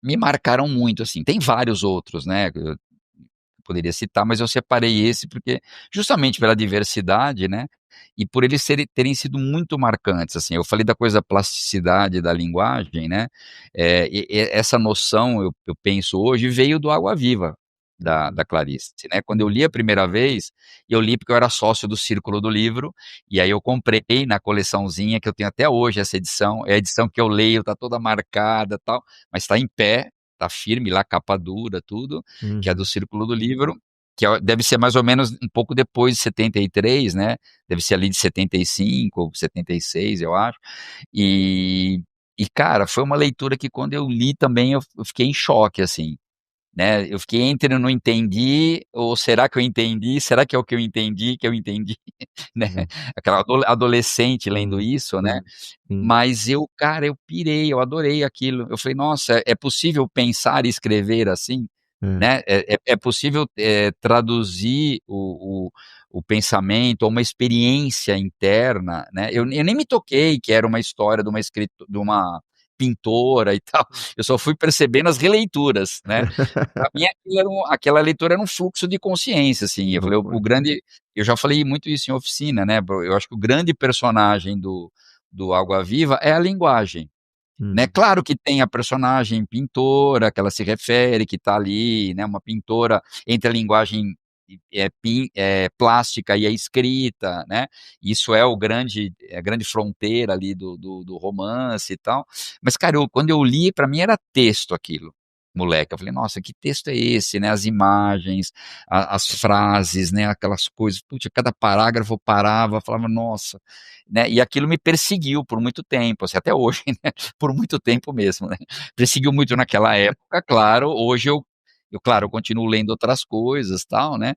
me marcaram muito, assim. Tem vários outros, né? Eu poderia citar, mas eu separei esse porque justamente pela diversidade, né? E por eles terem sido muito marcantes, assim. Eu falei da coisa da plasticidade da linguagem, né? Essa noção, eu penso hoje, veio do Água Viva. Da Uhum. Clarice, né? Quando eu Uhum. li a primeira vez, eu li porque eu era sócio do Círculo do Livro, e aí eu comprei na coleçãozinha que eu tenho até hoje essa edição, é a edição que eu leio, tá toda marcada, tal, mas está em pé, tá firme lá, capa dura, tudo, que é do Uhum. Círculo do Livro, deve ser mais ou menos um pouco depois de 73, né? Deve ser ali de 75 ou 76, eu acho. E, cara, foi uma leitura que quando eu li também eu fiquei em choque, assim, né? Eu fiquei entre eu não entendi, ou será que eu entendi? Será que é o que eu entendi, né? Uhum. Aquela adolescente lendo Sim, isso, né? sim. Mas cara, eu pirei, eu adorei aquilo. Eu falei, nossa, é possível pensar e escrever assim? É. Né? É possível traduzir o pensamento, ou uma experiência interna, né? Eu nem me toquei que era uma história de uma pintora e tal. Eu só fui percebendo as releituras, né? Para mim, aquela leitura era um fluxo de consciência, assim. Eu falei, eu já falei muito isso em oficina, né? Eu acho que o grande personagem do Água Viva é a linguagem, né? Uhum. Claro que tem a personagem pintora, que ela se refere, que está ali, né? Uma pintora entre a linguagem plástica e a escrita, né? Isso é a grande fronteira ali do romance e tal. Mas, cara, quando eu li, para mim era texto aquilo. Moleque, eu falei, nossa, que texto é esse, né? As imagens, as frases, né? Aquelas coisas, putz, cada parágrafo eu parava, falava, nossa, né? E aquilo me perseguiu por muito tempo, assim, até hoje, né? Por muito tempo mesmo, né? Perseguiu muito naquela época, claro. Hoje claro, eu continuo lendo outras coisas, tal, né?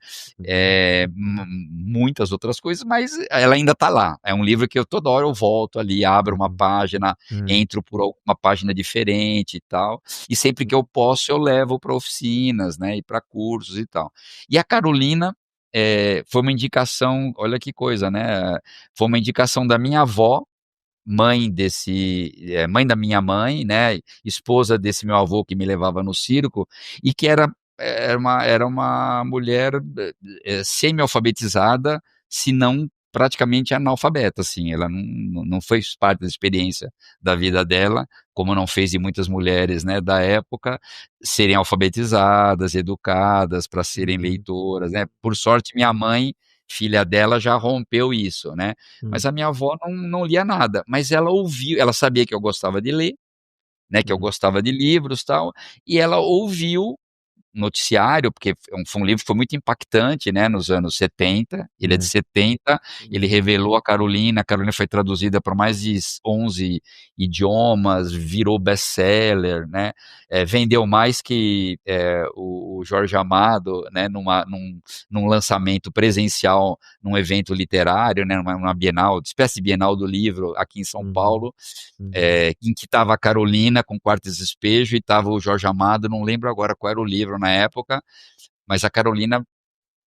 Muitas outras coisas, mas ela ainda está lá. É um livro que eu toda hora eu volto ali, abro uma Uhum. página, É. entro por uma página diferente e tal. E sempre que eu posso, eu levo para oficinas, né? E para cursos e tal. E a Carolina foi uma indicação, olha que coisa, né? Foi uma indicação da minha avó, mãe da minha mãe, né, esposa desse meu avô que me levava no circo, e que era uma mulher semi-alfabetizada, se não praticamente analfabeta, assim, ela não fez parte da experiência da vida dela, como não fez de muitas mulheres, né, da época, serem alfabetizadas, educadas para serem Uhum. leitoras, né. Por sorte, minha mãe, filha dela, já rompeu isso, né. Mas Uhum. a minha avó não lia nada, mas ela sabia que eu gostava de ler, né, que eu Uhum. gostava de livros, tal, e ela ouviu noticiário, porque foi um livro que foi muito impactante, né, nos anos 70, ele é de É. 70, ele revelou a Carolina foi traduzida para mais de 11 idiomas, virou best-seller, né, vendeu mais que o Jorge Amado, né, num lançamento presencial, num evento literário, né, numa Bienal, espécie de Bienal do Livro aqui em São Uhum. Paulo, Uhum. em que estava a Carolina com Quarto de Despejo e estava o Jorge Amado, não lembro agora qual era o livro na época, mas a Carolina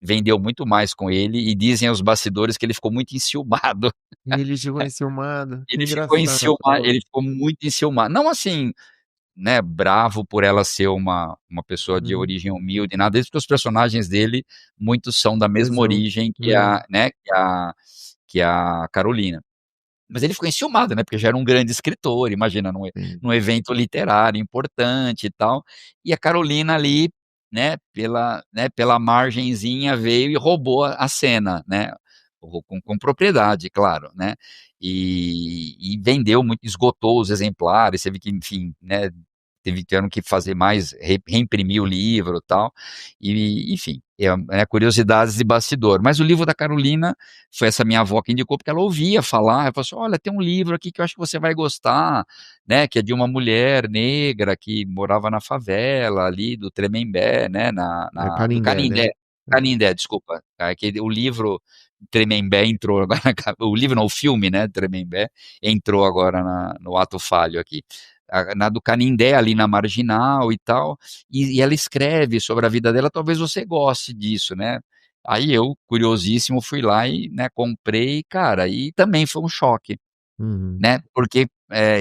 vendeu muito mais com ele e dizem os bastidores que ele ficou muito enciumado. E ele ficou enciumado, que Ele ficou engraçado. ele ficou muito enciumado, não assim, né, bravo por ela ser uma pessoa de Uhum. origem humilde, nada disso, porque os personagens dele, muitos são da mesma Exato. origem que É, a, né, que a Carolina. Mas ele ficou enciumado, né, porque já era um grande escritor, imagina, sim. num evento literário importante e tal, e a Carolina ali, né, pela margenzinha veio e roubou a cena, né, com propriedade, claro, né, e vendeu muito, esgotou os exemplares, teve que, enfim, né, tiveram que fazer mais, reimprimir o livro e tal, e enfim, curiosidades de bastidor. Mas o livro da Carolina foi essa minha avó que indicou, porque ela ouvia falar, ela falou assim, olha, tem um livro aqui que eu acho que você vai gostar, né, que é de uma mulher negra que morava na favela ali do Tremembé, né, É do Canindé, né? Canindé, Canindé, desculpa, que o livro Tremembé entrou agora, o livro não, o filme, né, Tremembé, entrou agora no ato falho aqui, na do Canindé, ali na Marginal e tal, e ela escreve sobre a vida dela, talvez você goste disso, né, aí eu, curiosíssimo, fui lá e, né, comprei, cara, e também foi um choque, Uhum, né, porque,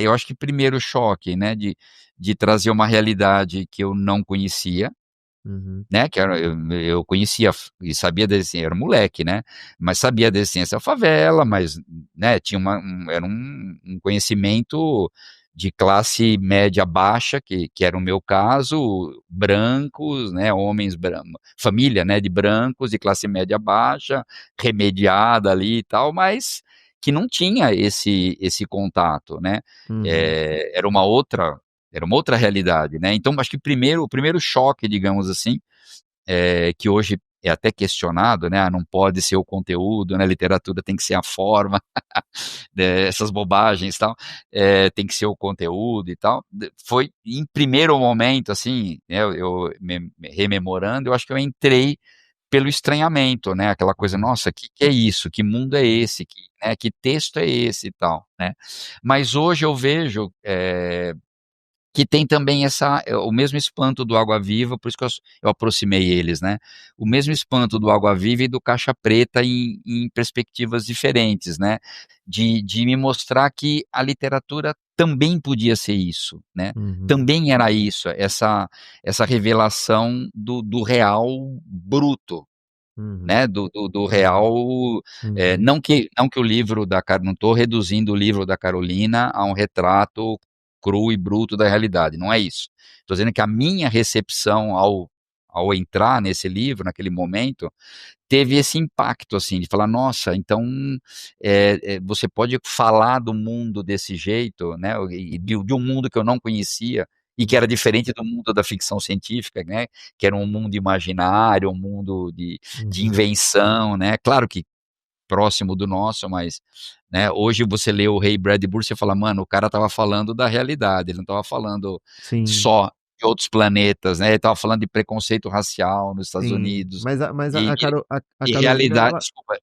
eu acho que primeiro choque, né, de trazer uma realidade que eu não conhecia, uhum, né, que era eu conhecia e sabia da existência, era moleque, né, mas sabia da existência da favela, mas, né, tinha era um conhecimento de classe média baixa, que era o meu caso, brancos, né, homens família, né, de brancos de classe média baixa, remediada ali e tal, mas que não tinha esse contato, né, uhum, era uma outra realidade, né, então acho que o primeiro choque, digamos assim, que hoje é até questionado, né, não pode ser o conteúdo, né, literatura tem que ser a forma, essas bobagens e tal, tem que ser o conteúdo e tal. Foi em primeiro momento, assim, né, eu rememorando, eu acho que eu entrei pelo estranhamento, né, aquela coisa, uhum, nossa, que é isso? Que mundo é uhum, esse? Que texto é esse e tal, né? Mas hoje eu vejo, que tem também o mesmo espanto do Água Viva, por isso que eu aproximei eles, né, o mesmo espanto do Água Viva e do Caixa Preta em perspectivas diferentes, né, de me mostrar que a literatura também podia ser isso, né, uhum, também era isso, essa revelação do real bruto, uhum, né, do uhum, real, uhum, não que o livro não estou reduzindo o livro da Carolina a um retrato cru e bruto da realidade, não é isso. Estou dizendo que a minha recepção ao entrar nesse livro, naquele momento, teve esse impacto, assim, de falar: "Nossa, então, você pode falar do mundo desse jeito, né, e de um mundo que eu não conhecia, e que uhum, era diferente do mundo da ficção científica, né, que era um mundo imaginário, um mundo de uhum. invenção, né, claro que próximo do nosso, mas, né, hoje você lê o Ray Bradbury, você fala: "Mano, o cara estava falando da realidade, ele não estava falando Sim, só de outros planetas, né, ele estava falando de preconceito racial nos Estados sim. Unidos, Mas de a de Carolina, realidade, ela desculpa,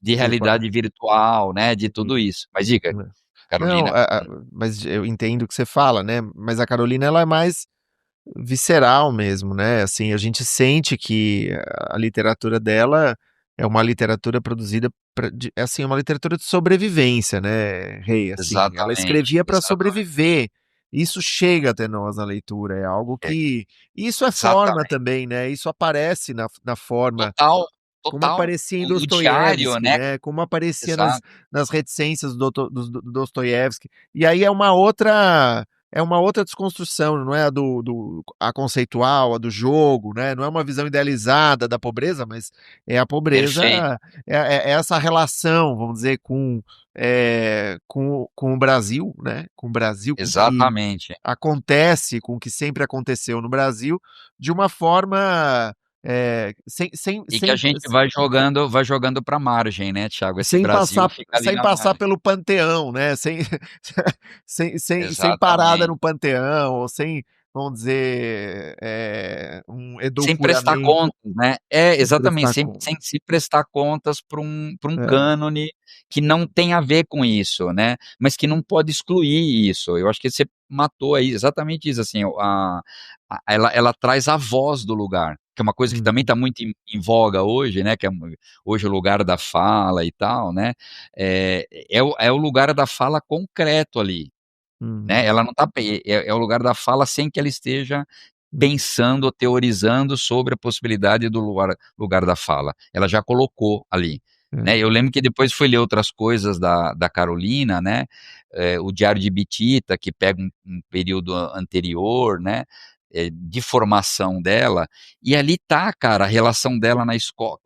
de desculpa. realidade virtual, né, de Sim. tudo isso. Mas diga, Né. Não, Carolina. mas eu entendo o que você fala, né, mas a Carolina ela é mais visceral mesmo, né, assim, a gente sente que a literatura dela é uma literatura produzida pra assim, é uma literatura de sobrevivência, né, Rei, assim, ela Exatamente, escrevia para exatamente. sobreviver, isso chega até nós na leitura, é algo É, que isso é forma exatamente. também, né, isso aparece na forma, Total, como total. aparecia em O diário, Dostoiévski, né, né, como aparecia exato. nas reticências do Dostoiévski. E aí é uma outra desconstrução, não é a conceitual, a do jogo, né, não é uma visão idealizada da pobreza, mas é a pobreza, Perfeito, é essa relação, vamos dizer, com o Brasil, né, com o Brasil, com o que exatamente. acontece, com o que sempre aconteceu no Brasil, de uma forma, sem sem E que a sem gente vai jogando pra margem, né, Thiago, esse sem Brasil passar fica ali sem na passar margem. pelo panteão, né, sem sem parada Exatamente. no panteão, ou sem, vamos dizer, um Sem prestar edulcoramento, contas, né. É, sem exatamente, prestar sem conta. se prestar contas para um É. cânone que não tem a ver com isso, né, mas que não pode excluir isso. Eu acho que você matou aí exatamente isso, assim, ela traz a voz do lugar. que é uma coisa que também Uhum. está muito em voga hoje, né, que é hoje o lugar da fala e tal, né, é o lugar da fala concreto ali, né, Uhum. ela não está é o lugar da fala sem que ela esteja Uhum. pensando ou teorizando sobre a possibilidade do lugar da fala, ela já colocou ali, né. É. Eu lembro que depois fui ler outras coisas da Carolina, né, o Diário de Bitita, que pega um período anterior, né, de formação dela, e ali tá, cara, a relação dela na escola,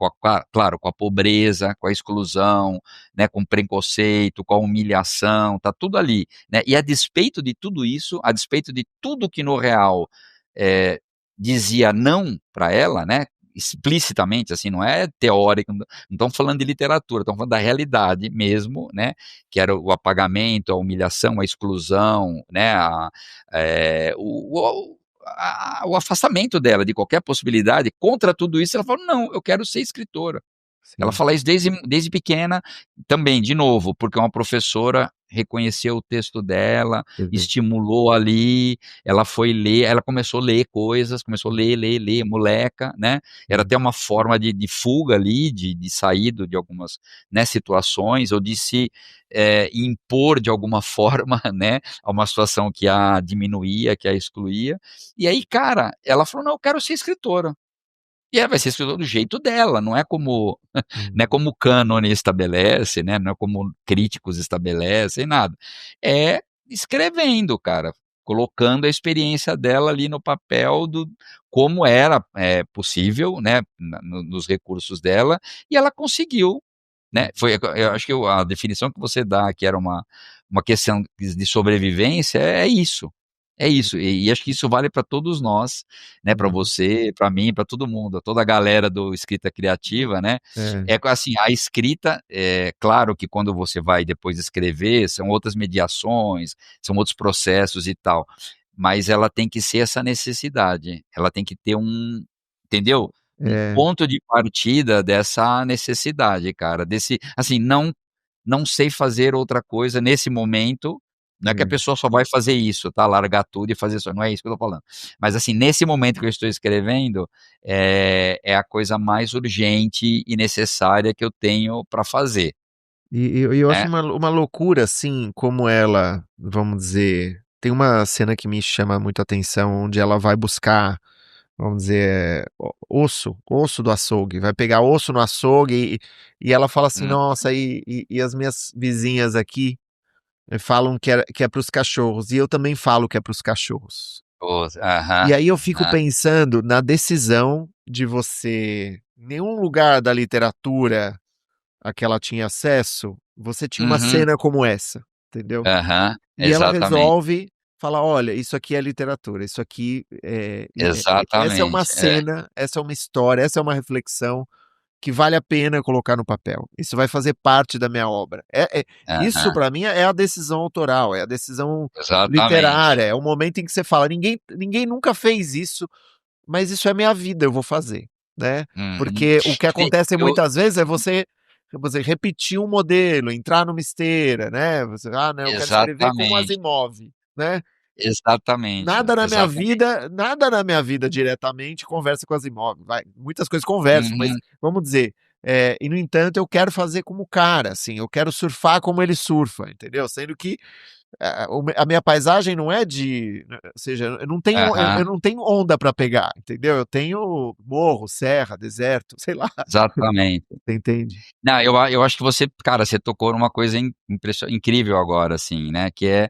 claro, com a pobreza, com a exclusão, né, com o preconceito, com a humilhação, tá tudo ali, né. E a despeito de tudo isso, a despeito de tudo que no real, eh, dizia não para ela, né, explicitamente, assim, não é teórico, não estamos falando de literatura, estamos falando da realidade mesmo, né, que era o apagamento, a humilhação, a exclusão, né, o afastamento dela de qualquer possibilidade. Contra tudo isso, ela falou: "Não, eu quero ser escritora". Ela Sim. fala isso desde pequena, também, de novo, porque uma professora reconheceu o texto dela, Quer ver. estimulou ali, ela foi ler, ela começou a ler coisas, começou a ler, ler, ler, moleca, né, era Sim. até uma forma de fuga ali, de sair de algumas, né, situações, ou de se, impor de alguma forma, né, a uma situação que a diminuía, que a excluía. E aí, cara, ela falou: "Não, eu quero ser escritora". E ela vai ser escritora do jeito dela, não é como não é Uhum. como o cânone estabelece, né, não é como críticos estabelecem, nada. É escrevendo, cara, colocando a experiência dela ali no papel do como era, possível, né, nos recursos dela, e ela conseguiu, né. Uhum. Foi eu acho que a definição que você dá, que era uma questão de sobrevivência, é isso. É isso, e acho que isso vale para todos nós, né, para Uhum. você, para mim, para todo mundo, toda a galera do escrita criativa, né. É. Assim, a escrita, claro que quando você vai depois escrever, são outras mediações, são outros processos e tal, mas ela tem que ser essa necessidade, ela tem que ter entendeu? Um É. ponto de partida dessa necessidade, cara, desse assim, não sei fazer outra coisa nesse momento, não é que a É. pessoa só vai fazer isso, tá, largar tudo e fazer só, não é isso que eu tô falando. Mas assim, nesse momento que eu estou escrevendo, é a coisa mais urgente e necessária que eu tenho para fazer, E eu acho né. uma loucura, assim, como ela, vamos dizer, tem uma cena que me chama muito a atenção, onde ela vai buscar, vamos dizer, osso do açougue, vai pegar osso no açougue e ela fala assim: Hum, "Nossa, e as minhas vizinhas aqui, falam que é para os cachorros, e eu também falo que é para os cachorros". aham, E aí eu fico aham, pensando na decisão de você, nenhum lugar da literatura a que ela tinha acesso, você tinha uma uhum, cena como essa, entendeu? aham, E ela exatamente, resolve falar: "Olha, isso aqui é literatura, isso aqui essa é uma exatamente, cena, essa é uma história, essa é uma reflexão que vale a pena colocar no papel. Isso vai fazer parte da minha obra". Isso aham, para mim é a decisão autoral, é a decisão exatamente, literária, é o momento em que você fala: "Ninguém nunca fez isso, mas isso é minha vida, eu vou fazer", né. uhum. Porque o que Vê, acontece eu muitas vezes é você repetir um modelo, entrar numa esteira, né, você: "Ah, não, eu quero escrever como exatamente, Asimov", né. exatamente, exatamente. Nada na minha vida diretamente conversa com Asimov, vai, muitas coisas conversam, mas Uhum, vamos dizer, e no entanto eu quero fazer como o cara, assim, eu quero surfar como ele surfa, entendeu. Sendo que a minha paisagem não é ou seja, eu aham. não tenho onda para pegar, entendeu. Eu tenho morro, serra, deserto, sei lá, Exatamente. você entende? Não, eu acho que você, cara, você tocou numa coisa incrível agora, assim, né, que é,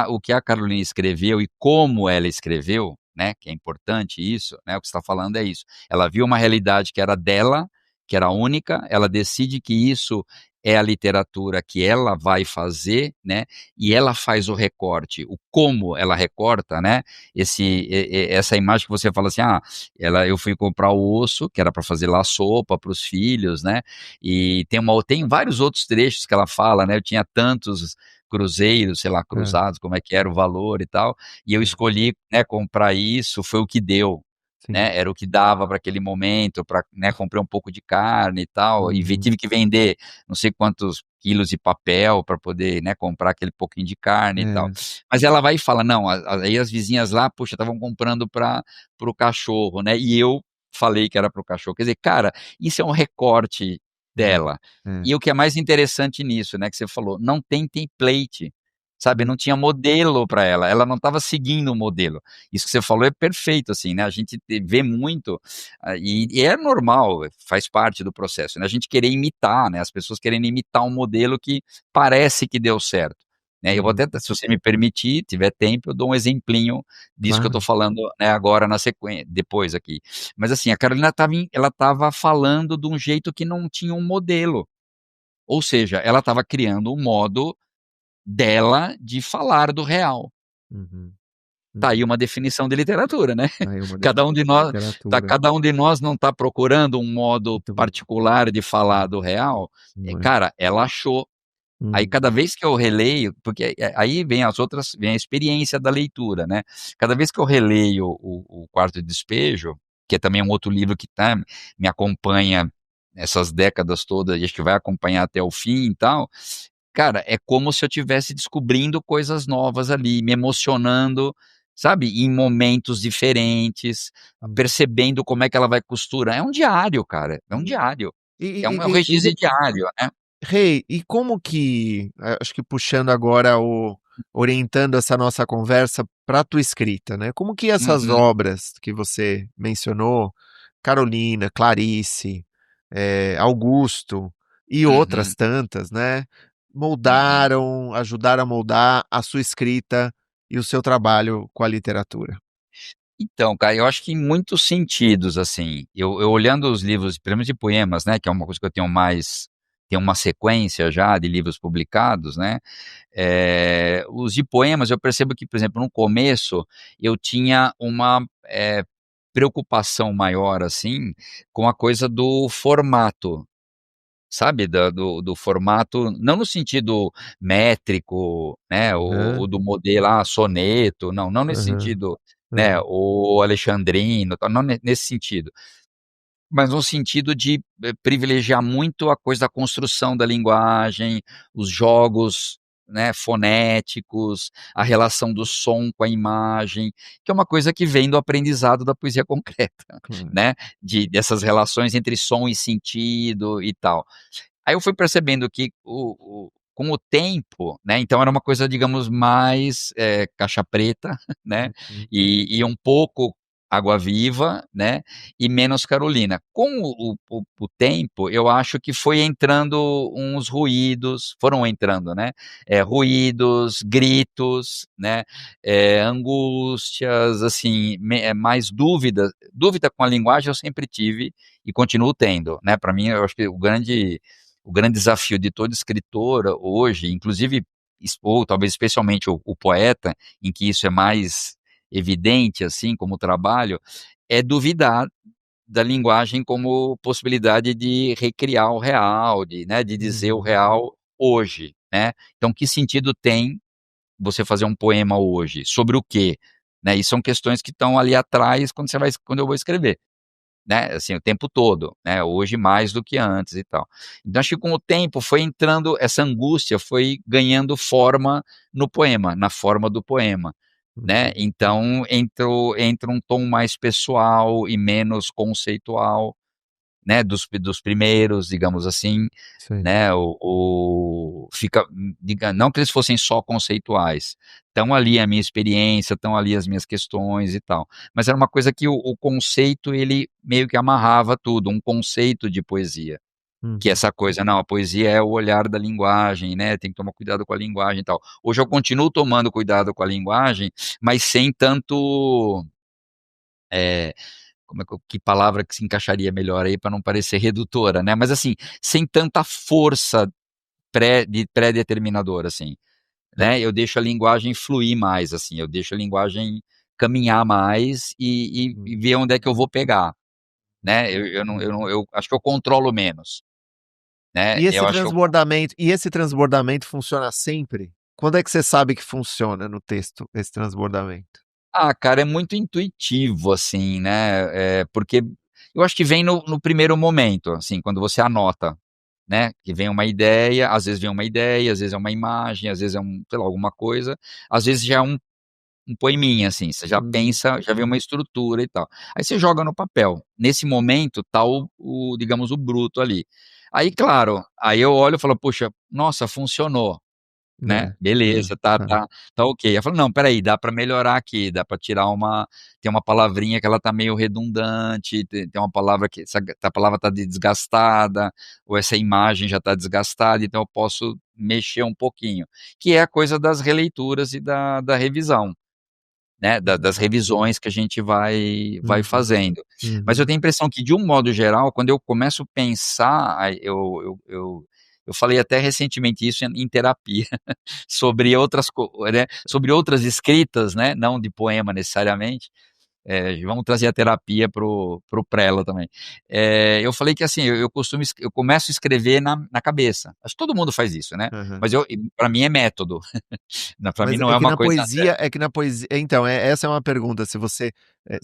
o que a Carolina escreveu e como ela escreveu, né, que é importante isso, né, o que você está falando é isso. Ela viu uma realidade que era dela, que era única, ela decide que isso é a literatura que ela vai fazer, né, e ela faz o recorte, o como ela recorta, né, essa imagem que você fala assim: "Ah, eu fui comprar o osso, que era para fazer lá sopa para os filhos, né, e tem vários outros trechos que ela fala, né, eu tinha tantos cruzeiros, sei lá, É, cruzados, como é que era o valor e tal, e eu é, escolhi, né, comprar isso, foi o que deu, sim. né, era o que dava para aquele momento, para, né, comprei um pouco de carne e tal, e Uhum. tive que vender não sei quantos quilos de papel para poder, né, comprar aquele pouquinho de carne e tal. É. Mas ela vai e fala: "Não", aí as vizinhas lá, puxa, estavam comprando para o cachorro, né, e eu falei que era para o cachorro. Quer dizer, cara, isso é um recorte É. dela. É. E o que é mais interessante nisso, né, que você falou, não tem template, sabe, Hum. não tinha modelo para ela não estava seguindo o modelo. Isso que você falou é perfeito, assim, né, a gente vê muito, e é normal, faz parte do processo, né, a gente querer imitar, né, as pessoas querendo imitar um modelo que parece que deu certo, né. Eu vou Uhum. até, se você me permitir, tiver tempo, eu dou um exemplinho disso que eu estou Claro. falando, né, agora na depois aqui. Mas assim, a Carolina ela estava falando de um jeito que não tinha um modelo, ou seja, ela estava criando um modo dela de falar do real. Uhum. Tá aí Uhum. uma definição de literatura, né. Aí uma Cada um definição de de nós literatura. cada um de nós não está procurando um modo Muito bom. particular de falar Hum. do real? Não é? Cara, ela achou. Aí Uhum. cada vez que eu releio, porque aí vem a experiência da leitura, né. Cada vez que eu releio o Quarto de Despejo, que é também um outro livro que me acompanha essas décadas todas e acho que vai acompanhar até o fim e tal, cara, é como se eu estivesse descobrindo coisas novas ali, me emocionando, sabe, em momentos diferentes, Uhum. percebendo como é que ela vai costurar. É um diário, cara, é um E diário. e É um e e registro diário, né. Rei, e como que, acho que puxando agora o orientando essa nossa conversa para a tua escrita, né, como que essas Uhum, obras que você mencionou, Carolina, Clarice, Augusto e outras uhum, tantas, né, uhum. moldaram, ajudaram a moldar a sua escrita e o seu trabalho com a literatura? Então, cara, eu acho que em muitos sentidos, assim, eu olhando os livros, pelo menos de poemas, né, que é uma coisa que eu tenho uma sequência já de livros publicados, né, os de poemas eu percebo que, por exemplo, no começo eu tinha uma, preocupação maior, assim, com a coisa do formato, sabe, do formato, não no sentido métrico, né, o Aham, do modelo, soneto, não nesse aham, sentido, né, aham. o alexandrino, tal, não nesse sentido. Mas no sentido de, privilegiar muito a coisa da construção da linguagem, os jogos, né, fonéticos, a relação do som com a imagem, que é uma coisa que vem do aprendizado da poesia concreta, Claro. né, dessas relações entre som e sentido e tal. Aí eu fui percebendo que com o tempo, né, então era uma coisa, digamos, mais, caixa preta, né, Uhum. e um pouco Água Viva, né, e menos Carolina. Com o tempo, eu acho que foi entrando uns ruídos, foram entrando, né, ruídos, gritos, né, angústias, assim, mais dúvida com a linguagem eu sempre tive e continuo tendo, né, para mim eu acho que o grande desafio de todo escritor hoje, inclusive, ou talvez especialmente o poeta, em que isso é mais evidente, assim, como trabalho, é duvidar da linguagem como possibilidade de recriar o real, de dizer o Uhum. real hoje, né. Então que sentido tem você fazer um poema hoje? Sobre o quê? Né, e são questões que estão ali atrás quando eu vou escrever, né, assim, o tempo todo, né, hoje mais do que antes e tal. Então acho que com o tempo foi entrando essa angústia, foi ganhando forma no poema, na forma do poema, né, Uhum. então entra um tom mais pessoal e menos conceitual, né, dos primeiros, digamos assim, Sei. né, fica, não que eles fossem só conceituais, estão ali a minha experiência, estão ali as minhas questões e tal, mas era uma coisa que o conceito ele meio que amarrava tudo, um conceito de poesia, que é Uhum. essa coisa, não, a poesia é o olhar da linguagem, né, tem que tomar cuidado com a linguagem e tal. Hoje eu continuo tomando cuidado com a linguagem, mas sem tanto, eh como é que palavra que se encaixaria melhor aí para não parecer redutora, né, mas assim, sem tanta força pré-determinadora, assim, Tá. né, eu deixo a linguagem fluir mais, assim, eu deixo a linguagem caminhar mais e Hum. ver onde é que eu vou pegar, né, eu não eu acho que eu controlo menos, né, eu acho que eu. E esse transbordamento funciona sempre? Quando é que você sabe que funciona no texto, esse transbordamento? Cara, é muito intuitivo, assim, né, porque eu acho que vem no primeiro momento, assim, quando você anota. né, que vem uma ideia, às vezes vem uma ideia, às vezes é uma imagem, às vezes é sei lá, alguma coisa, às vezes já é um poeminha, assim, você já Uhum. pensa, já vê uma estrutura e tal. Aí você joga no papel. Nesse momento tá digamos, o bruto ali. Aí, claro, aí eu olho e falo: "Puxa, nossa, funcionou", né, É, beleza, tá tá. tá ok. Aí eu falo: "Não, espera aí, dá pra melhorar aqui, dá pra tirar tem uma palavrinha que ela tá meio redundante, tem uma palavra que essa palavra tá desgastada, ou essa imagem já tá desgastada, então eu posso mexer um pouquinho", que é a coisa das releituras e da revisão, né, das Uhum. revisões que a gente vai Uhum. fazendo. Mas eu Uhum. tenho a impressão que, de um modo geral, quando eu começo a pensar, aí eu falei até recentemente isso em terapia, sobre né, sobre outras escritas, né, não de poema necessariamente, vamos trazer a terapia pro prelo também. Eu falei que, assim, eu começo a escrever na cabeça. Acho que todo mundo faz isso, né, Aham. mas pra mim é método, pra mim Mas não é é que uma na coisa poesia é que na poesia então, essa é uma pergunta, se você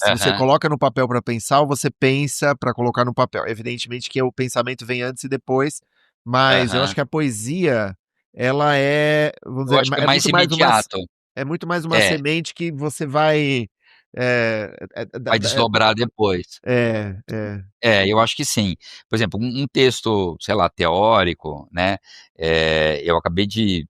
aham, coloca no papel para pensar ou você pensa para colocar no papel. Evidentemente que o pensamento vem antes e depois, mas eu acho aham. que a poesia, ela vamos Eu dizer, acho que é é mais muito mais imediato. uma É, semente que você vai, vai desdobrar depois. é. Eu acho que sim. Por exemplo, um texto, sei lá, teórico, né, eu acabei de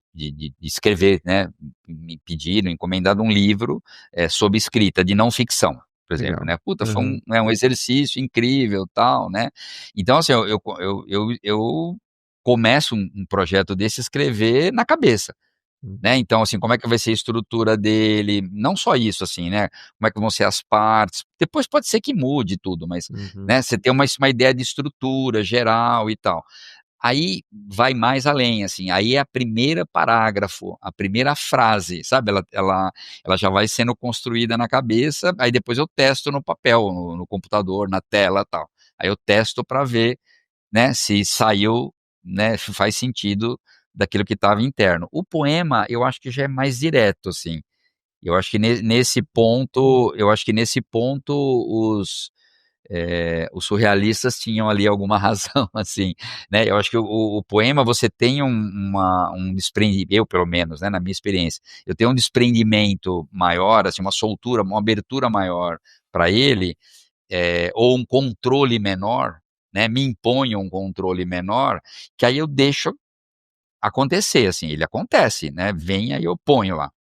escrever, né, me pediram, encomendado um livro, sobre escrita de não ficção, por exemplo, Legal. né. Puta, foi Aham. um exercício incrível, tal, né. Então, assim, eu começo um projeto desse escrever na cabeça. Né, Uhum. então, assim, como é que vai ser a estrutura dele, não só isso, assim, né, como é que vão ser as partes, depois pode ser que mude tudo, mas, Uhum. né, você tem uma ideia de estrutura geral e tal. Aí vai mais além, assim, aí é a primeira parágrafo, a primeira frase, sabe, ela já vai sendo construída na cabeça, aí depois eu testo no papel, no computador, na tela, tal. Aí eu testo para ver, né, se saiu, né, se faz sentido daquilo que estava interno. O poema, eu acho que já é mais direto, assim. Eu acho que nesse ponto os surrealistas tinham ali alguma razão, assim, né. Eu acho que o poema você tem eu pelo menos, né, na minha experiência, eu tenho um desprendimento maior, assim, uma soltura, uma abertura maior para ele, ou um controle menor, né, me impõe um controle menor, que aí eu deixo acontecer, assim, ele acontece, né, vem, aí eu ponho lá,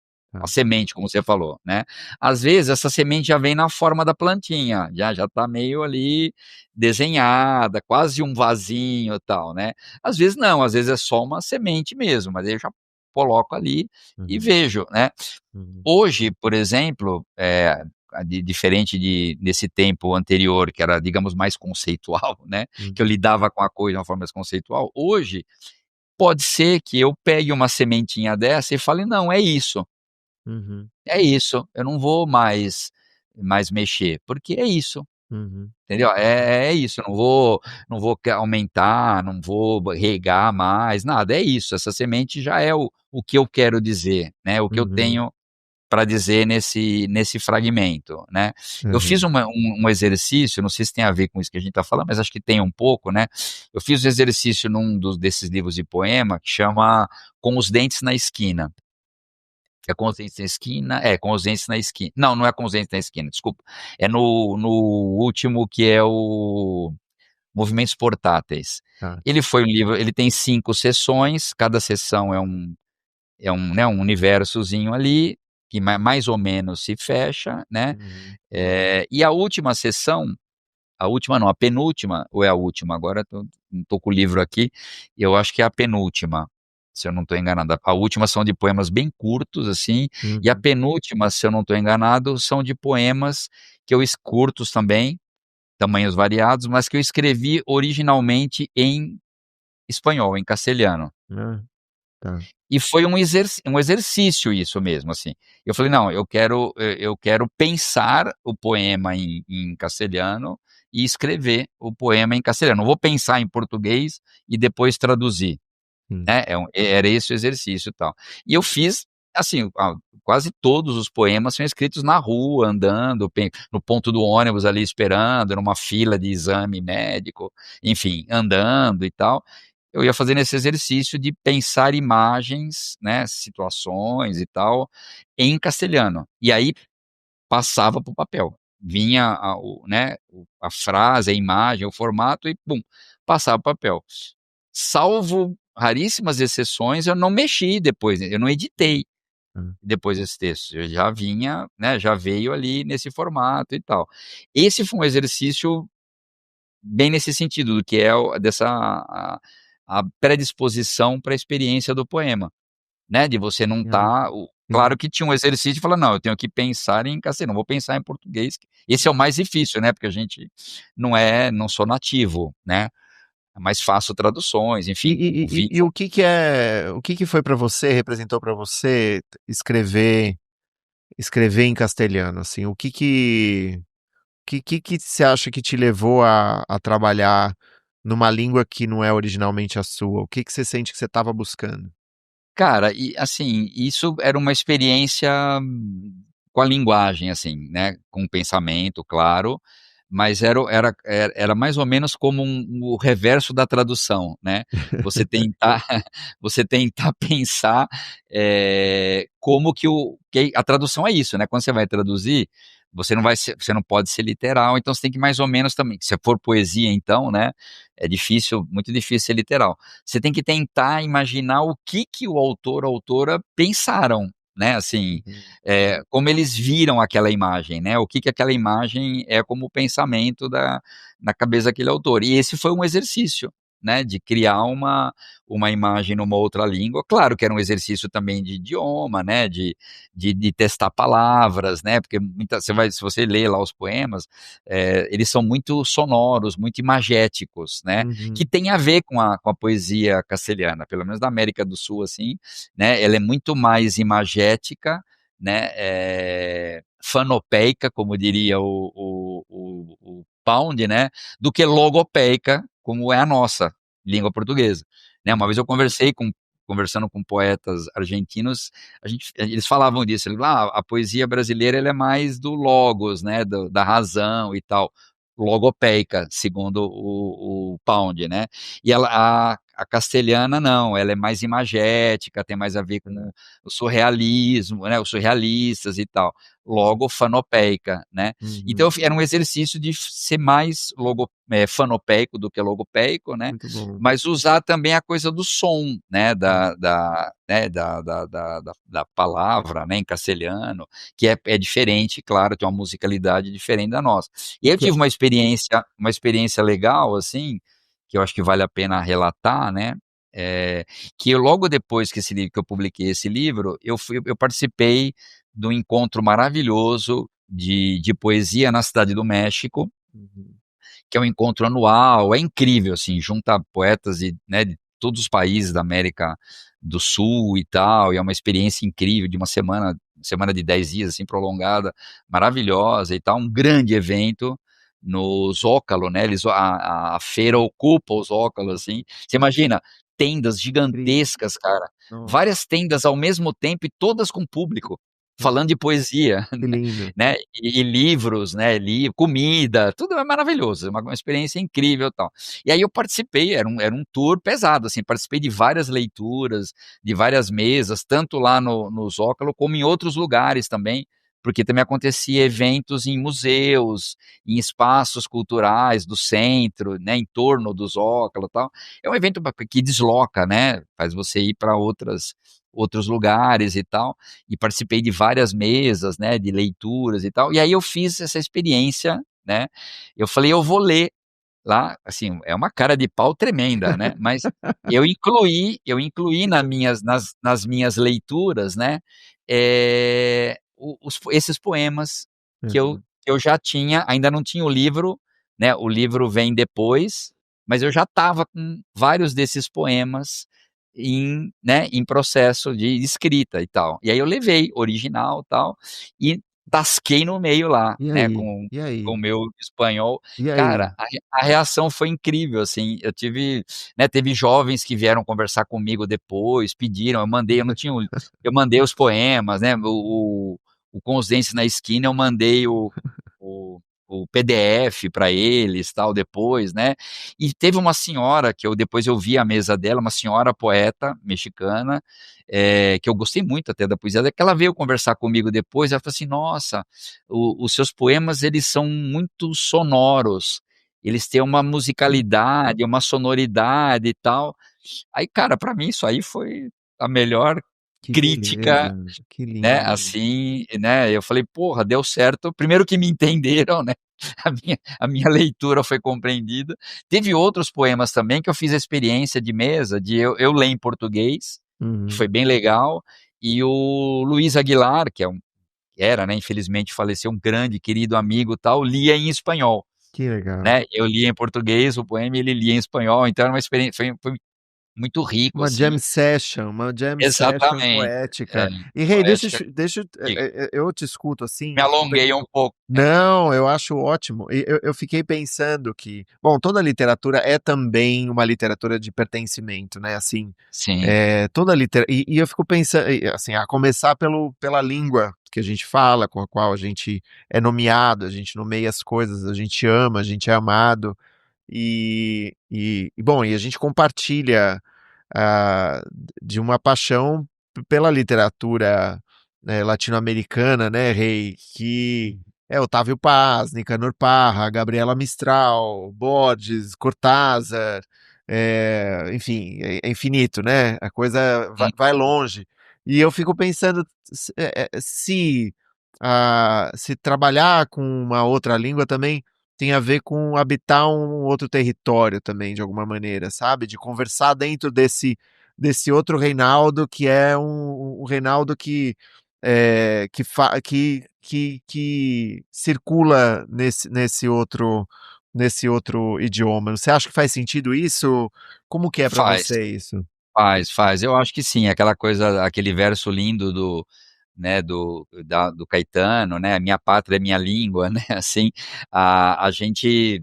a Tá. semente, como você falou, né. Às vezes essa semente já vem na forma da plantinha, já tá meio ali desenhada, quase um vasinho, e tal, né. Às vezes não, às vezes é só uma semente mesmo, mas aí eu já coloco ali e Uhum. vejo, né. Uhum. Hoje, por exemplo, diferente desse tempo anterior, que era, digamos, mais conceitual, né, que eu Uhum. lidava com a coisa de uma forma mais conceitual, hoje, pode ser que eu pegue uma sementinha dessa e fale: "Não, Uhum. é isso, eu não vou mais mexer, porque é isso", Uhum. entendeu? É isso, eu não vou aumentar, não vou regar mais, nada, é isso, essa semente já é o que eu quero dizer, né, o que eu Uhum. tenho para dizer nesse fragmento, né. Eu fiz Aham. um exercício, não sei se tem a ver com isso que a gente está falando, mas acho que tem um pouco, né. Eu fiz um exercício num desses livros de poema que chama Com os Dentes na Esquina. É Com os Dentes na Esquina, Com os Dentes na Esquina, não, não é Com os Dentes na Esquina, desculpa, é no último, que é o Movimentos Portáteis. Tá. Ele tem 5 sessões, cada sessão né, um universozinho ali, que mais ou menos se fecha, né, Uhum. e a última sessão, a última não, a penúltima, ou é a última, agora não tô com o livro aqui, eu acho que é a penúltima, se eu não estou enganado. A última são de poemas bem curtos, assim, e a Uhum. penúltima, se eu não estou enganado, são de poemas que curtos também, tamanhos variados, mas que eu escrevi originalmente em espanhol, em castelhano. Ah, tá. E foi um exercício isso mesmo, assim. Eu falei: "Não, eu quero pensar o poema em castelhano e escrever o poema em castelhano, não vou pensar em português e depois traduzir", Sim. né, era esse o exercício, e tal. E eu fiz, assim, quase todos os poemas são escritos na rua, andando, no ponto do ônibus ali esperando, numa fila de exame médico, enfim, andando e tal. eu ia fazendo esse exercício de pensar imagens, né, situações e tal, em castelhano. E aí passava para o papel. Vinha a frase, a imagem, o formato e pum, passava para o papel. Salvo raríssimas exceções, eu não mexi depois, eu não editei Hã. depois desse texto. Eu já vinha, né, já veio ali nesse formato e tal. Esse foi um exercício bem nesse sentido, do que é o dessa a predisposição para a experiência do poema, né, de você não Legal. estar Sim. claro que tinha um exercício de falar: "Não, eu tenho que pensar em castelhano, não vou pensar em português", esse é o mais difícil, né, porque a gente não sou nativo, né, mas faço traduções, E enfim, e e vi e o que que foi para você, representou para você escrever em castelhano, assim? O que que você acha que te levou a trabalhar numa língua que não é originalmente a sua? O que que você sente que você estava buscando? cara, e assim, isso era uma experiência com a linguagem, assim, né, com o pensamento, claro, mas era mais ou menos como o reverso da tradução, né. Você tentar você tentar pensar, como que a tradução é isso, né, quando você vai traduzir, você não pode ser literal, então você tem que mais ou menos também se for poesia então, né, é difícil, muito difícil ser literal. Você tem que tentar imaginar o que o autor ou autora pensaram, né, assim, Uhum. como eles viram aquela imagem, né, o que aquela imagem é como pensamento na cabeça daquele autor. E esse foi um exercício, né, de criar uma imagem numa outra língua. Claro que era um exercício também de idioma, né, de testar palavras, né, porque se você lê lá os poemas, eles são muito sonoros, muito imagéticos, né, que Uhum. tem a ver com a poesia castelhana, pelo menos na América do Sul, assim, né, ela é muito mais imagética, né, fanopeica, como diria o Pound, né, do que logopeica, como é a nossa língua portuguesa, né. Uma Hum. vez eu conversando com poetas argentinos, eles falavam disso, a poesia brasileira ela é mais do logos, né, da razão e tal, logopeica, segundo o Pound, né. E a castelhana não, ela é mais imagética, tem mais a ver com o surrealismo, né, os surrealistas e tal, logo fanopeica, né. Então Uhum. era um exercício de ser mais fanopeico do que logopeico, né, Muito bom. mas usar também a coisa do som, né, Hum. da palavra, né, em castelhano, que é diferente, claro, tem uma musicalidade diferente da nossa. E E aí eu que tive uma experiência legal, assim, que eu acho que vale a pena relatar, né, logo depois que eu publiquei esse livro, eu participei de um encontro maravilhoso de poesia na Cidade do México, Uhum. que é um encontro anual, é incrível, assim, junta poetas de todos os países da América do Sul e tal, e é uma experiência incrível de uma semana de 10 dias, assim, prolongada, maravilhosa e tal, um grande evento no Zócalo, né, a feira ocupa o Zócalo, assim, você imagina, tendas Incrível. gigantescas, cara, Nossa, várias tendas ao mesmo tempo e todas com público, nossa, falando de poesia, que lindo. né, e livros, né, comida, tudo é maravilhoso, é uma experiência incrível, e tal. E aí eu participei, era um tour pesado, assim, participei de várias leituras, de várias mesas, tanto lá no Zócalo, como em outros lugares também, porque também acontecia eventos em museus, em espaços culturais do centro, né, em torno do Zócalo, e tal. É um evento que desloca, né, faz você ir para outros lugares e tal, e participei de várias mesas, né, de leituras e tal, e aí eu fiz essa experiência, né, eu falei: "Eu vou ler lá", assim, é uma cara de pau tremenda, né, mas eu incluí nas minhas leituras, né, esses poemas Aham. que eu já tinha, ainda não tinha o livro, né, o livro vem depois, mas eu já estava com vários desses poemas em processo de escrita e tal. E aí eu levei original, tal, e tasquei no meio lá, E né, aí? com E com o aí? meu espanhol. E Cara, aí? a reação foi incrível, assim, teve jovens que vieram conversar comigo depois, pediram, eu mandei os poemas, né, o Com os Dentes na Esquina, eu mandei o o PDF para eles, tal, depois, né? E teve uma senhora que depois eu vi a mesa dela, uma senhora poeta mexicana, que eu gostei muito até da poesia dela, que ela veio conversar comigo depois, ela falou assim, nossa, os seus poemas, eles são muito sonoros, eles têm uma musicalidade, uma sonoridade e tal. Aí, cara, para mim isso aí foi a melhor Que crítica, beleza, que né, lindo. assim, né, eu falei: "Porra, deu certo". Primeiro que me entenderam, né, a minha leitura foi compreendida. Teve outros poemas também que eu fiz a experiência de mesa, de eu ler em português, que Uhum. foi bem legal, e o Luiz Aguilar, que era, né, infelizmente faleceu, um grande querido amigo, tal, lia em espanhol, Que legal. né. Eu lia em português o poema e ele lia em espanhol, então era uma experiência, foi muito rico, assim. Uma jam session Exatamente. É, poética. E Rei, poética. Diga. eu te escuto assim, Me eu fico alonguei um pouco. não, eu acho ótimo. E eu fiquei pensando que, bom, toda literatura é também uma literatura de pertencimento, né, assim, Sim, toda litera e eu fico pensando, assim, a começar pela língua que a gente fala, com a qual a gente é nomeado, a gente nomeia as coisas, a gente ama, a gente é amado, bom, e a gente compartilha, ah, de uma paixão pela literatura, latino-americana, né, Rei, que é Otávio Paz, Nicanor Parra, Gabriela Mistral, Borges, Cortázar, enfim, é infinito, né, a coisa vai uhum. longe. E eu fico pensando se trabalhar com uma outra língua também tem a ver com habitar um outro território também, de alguma maneira, sabe, de conversar dentro desse outro Reinaldo, que é um Reinaldo que circula nesse outro idioma. Você acha que faz sentido isso? Como que é para Faz, você isso? faz. Eu acho que sim, aquela coisa, aquele verso lindo né, do Caetano, né, "A minha pátria é minha língua", né, assim, a gente,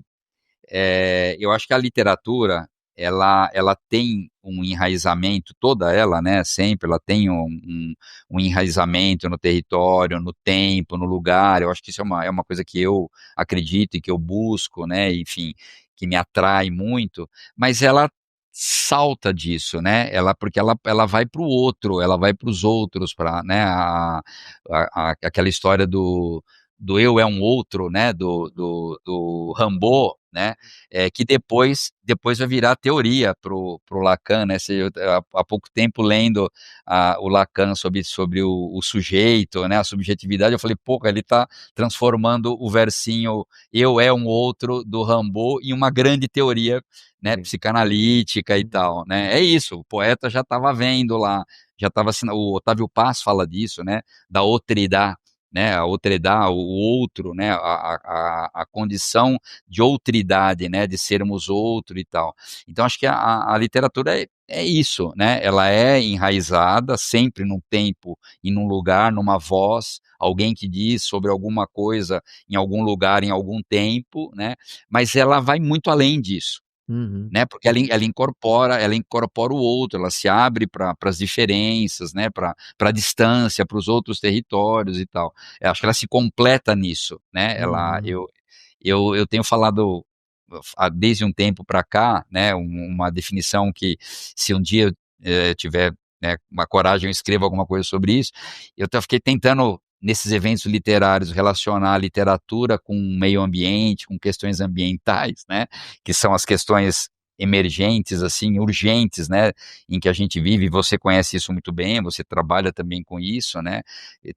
eu acho que a literatura, ela tem um enraizamento, toda ela, né, sempre ela tem um enraizamento no território, no tempo, no lugar. Eu acho que isso é uma coisa que eu acredito e que eu busco, né, enfim, que me atrai muito, mas ela salta disso, né, porque ela vai para o outro, ela vai para os outros, para, né, aquela história do eu é um outro, né, do Rimbaud, né, que depois vai virar teoria pro Lacan, né, há pouco tempo lendo o Lacan sobre o sujeito, né, a subjetividade, eu falei: "Porra, ele está transformando o versinho 'eu é um outro' do Rimbaud em uma grande teoria, né, Sim. psicanalítica e Uhum. tal", né. É isso, o poeta já estava vendo lá, já estava o Otávio Paz fala disso, né, da otredá, né, a otredá, o outro, né, a condição de outridade, né, de sermos outro e tal. Então acho que a literatura é isso, né, ela é enraizada sempre num tempo e num lugar, numa voz, alguém que diz sobre alguma coisa em algum lugar, em algum tempo, né, mas ela vai muito além disso, Uhum. né, porque ela incorpora o outro, ela se abre para as diferenças, né, para a distância, para os outros territórios e tal. Eu acho que ela se completa nisso, né, Uhum. eu tenho falado desde um tempo para cá, né, uma definição que, se um dia tiver, né, uma coragem, eu escrevo alguma coisa sobre isso. Fiquei tentando, nesses eventos literários, relacionar a literatura com o meio ambiente, com questões ambientais, né, que são as questões emergentes, assim, urgentes, né, em que a gente vive. Você conhece isso muito bem, você trabalha também com isso, né,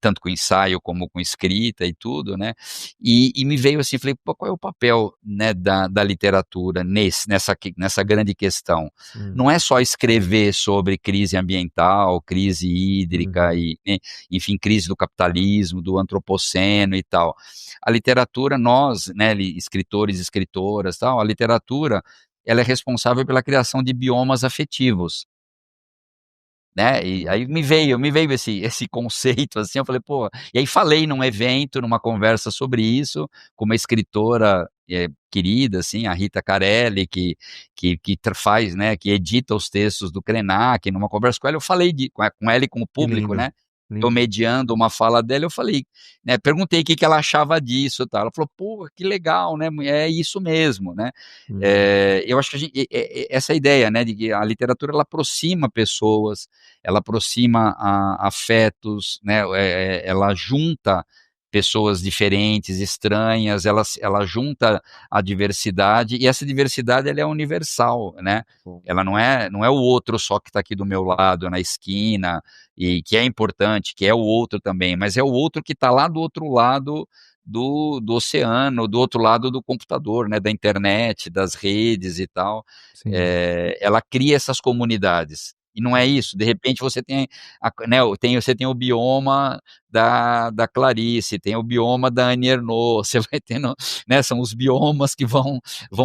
tanto com ensaio como com escrita e tudo, né, e me veio assim, falei: "Pô, qual é o papel, né, da literatura nessa grande questão?". Hum. Não é só escrever sobre crise ambiental, crise hídrica Uhum. e, né, enfim, crise do capitalismo, do antropoceno e tal. A literatura, nós, né, escritores e escritoras, tal, a literatura, ela é responsável pela criação de biomas afetivos, né, e Uhum. aí me veio esse conceito, assim, eu falei: "Pô", e aí falei num evento, numa conversa sobre isso, com uma escritora, querida, assim, a Rita Carelli, que faz, né, que edita os textos do Krenak, numa conversa com ela, eu falei com ela e com o Que público, lindo. né, eu lindo. mediando uma fala dela, eu falei, né, perguntei o que que ela achava disso, tal, ela falou: "Pô, que legal, né, é isso mesmo", né. Uhum. Eu acho que a gen essa ideia, né, de que a literatura ela aproxima pessoas, ela aproxima a afetos, né, ela junta pessoas diferentes, estranhas, ela junta a diversidade, e essa diversidade ela é universal, né. Bom, Ela não é o outro só que está aqui do meu lado, na esquina, e que é importante, que é o outro também, mas é o outro que está lá do outro lado do oceano, do outro lado do computador, né, da internet, das redes e tal. sim. Ela cria essas comunidades. E não é Uhum. isso, de repente você tem né, você tem o bioma da Clarice, tem o bioma da Annie Ernaux, você vai tendo, né, são os biomas que vão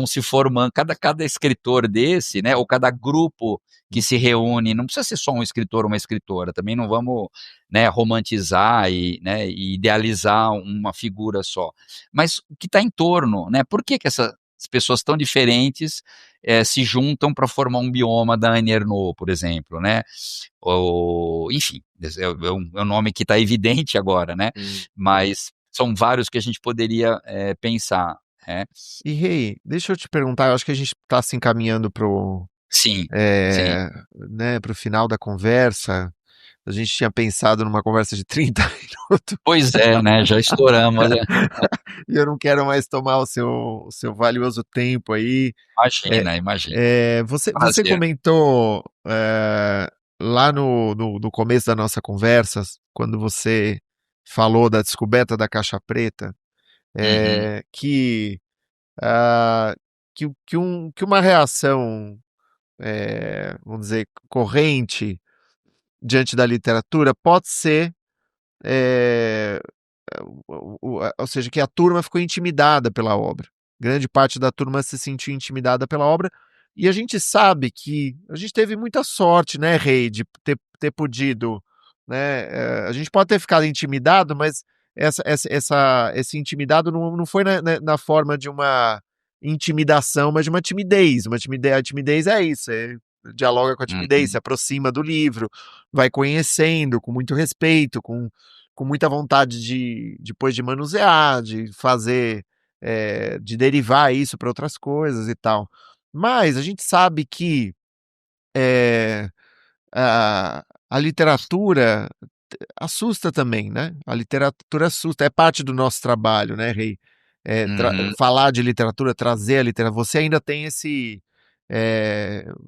se formando, cada escritor desse, né, ou cada grupo que se reúne, não precisa ser só um escritor ou uma escritora, também não vamos, né, romantizar e, né, e idealizar uma figura só. Mas o que está em torno, né, por que que essas pessoas tão diferentes, se juntam para formar um bioma da Annie Ernaux, por exemplo, né, ou enfim, é um nome que está evidente agora, né, Sim, sim. mas são vários que a gente poderia, pensar, né. E Rei, deixa eu te perguntar, eu acho que a gente está se encaminhando para o, Sim, sim. eh, né, para o final da conversa. A gente tinha pensado numa conversa de 30 minutos. Pois é, né, já estouramos, né. E eu não quero mais tomar o seu valioso tempo aí. Eh Imagina, imagina. você Prazer. comentou, lá no começo da nossa conversa, quando você falou da descoberta da caixa preta, Uhum, que, ah, que uma reação, vamos dizer, corrente diante da literatura pode ser, eh ou seja, que a turma ficou intimidada pela obra. Grande parte da turma se sentiu intimidada pela obra, e a gente sabe que a gente teve muita sorte, né, Rei, de ter podido, né, a gente pode ter ficado intimidado, mas esse intimidado não foi na forma de uma intimidação, mas de uma timidez. A timidez é isso, dialoga com a timidez, se uhum, aproxima do livro, vai conhecendo com muito respeito, com muita vontade de depois de manusear, de fazer, de derivar isso para outras coisas e tal. Mas a gente sabe que, eh, a literatura assusta também, né, a literatura assusta, é parte do nosso trabalho, né, Rei, uhum, falar de literatura, trazer a literatura, você ainda tem esse,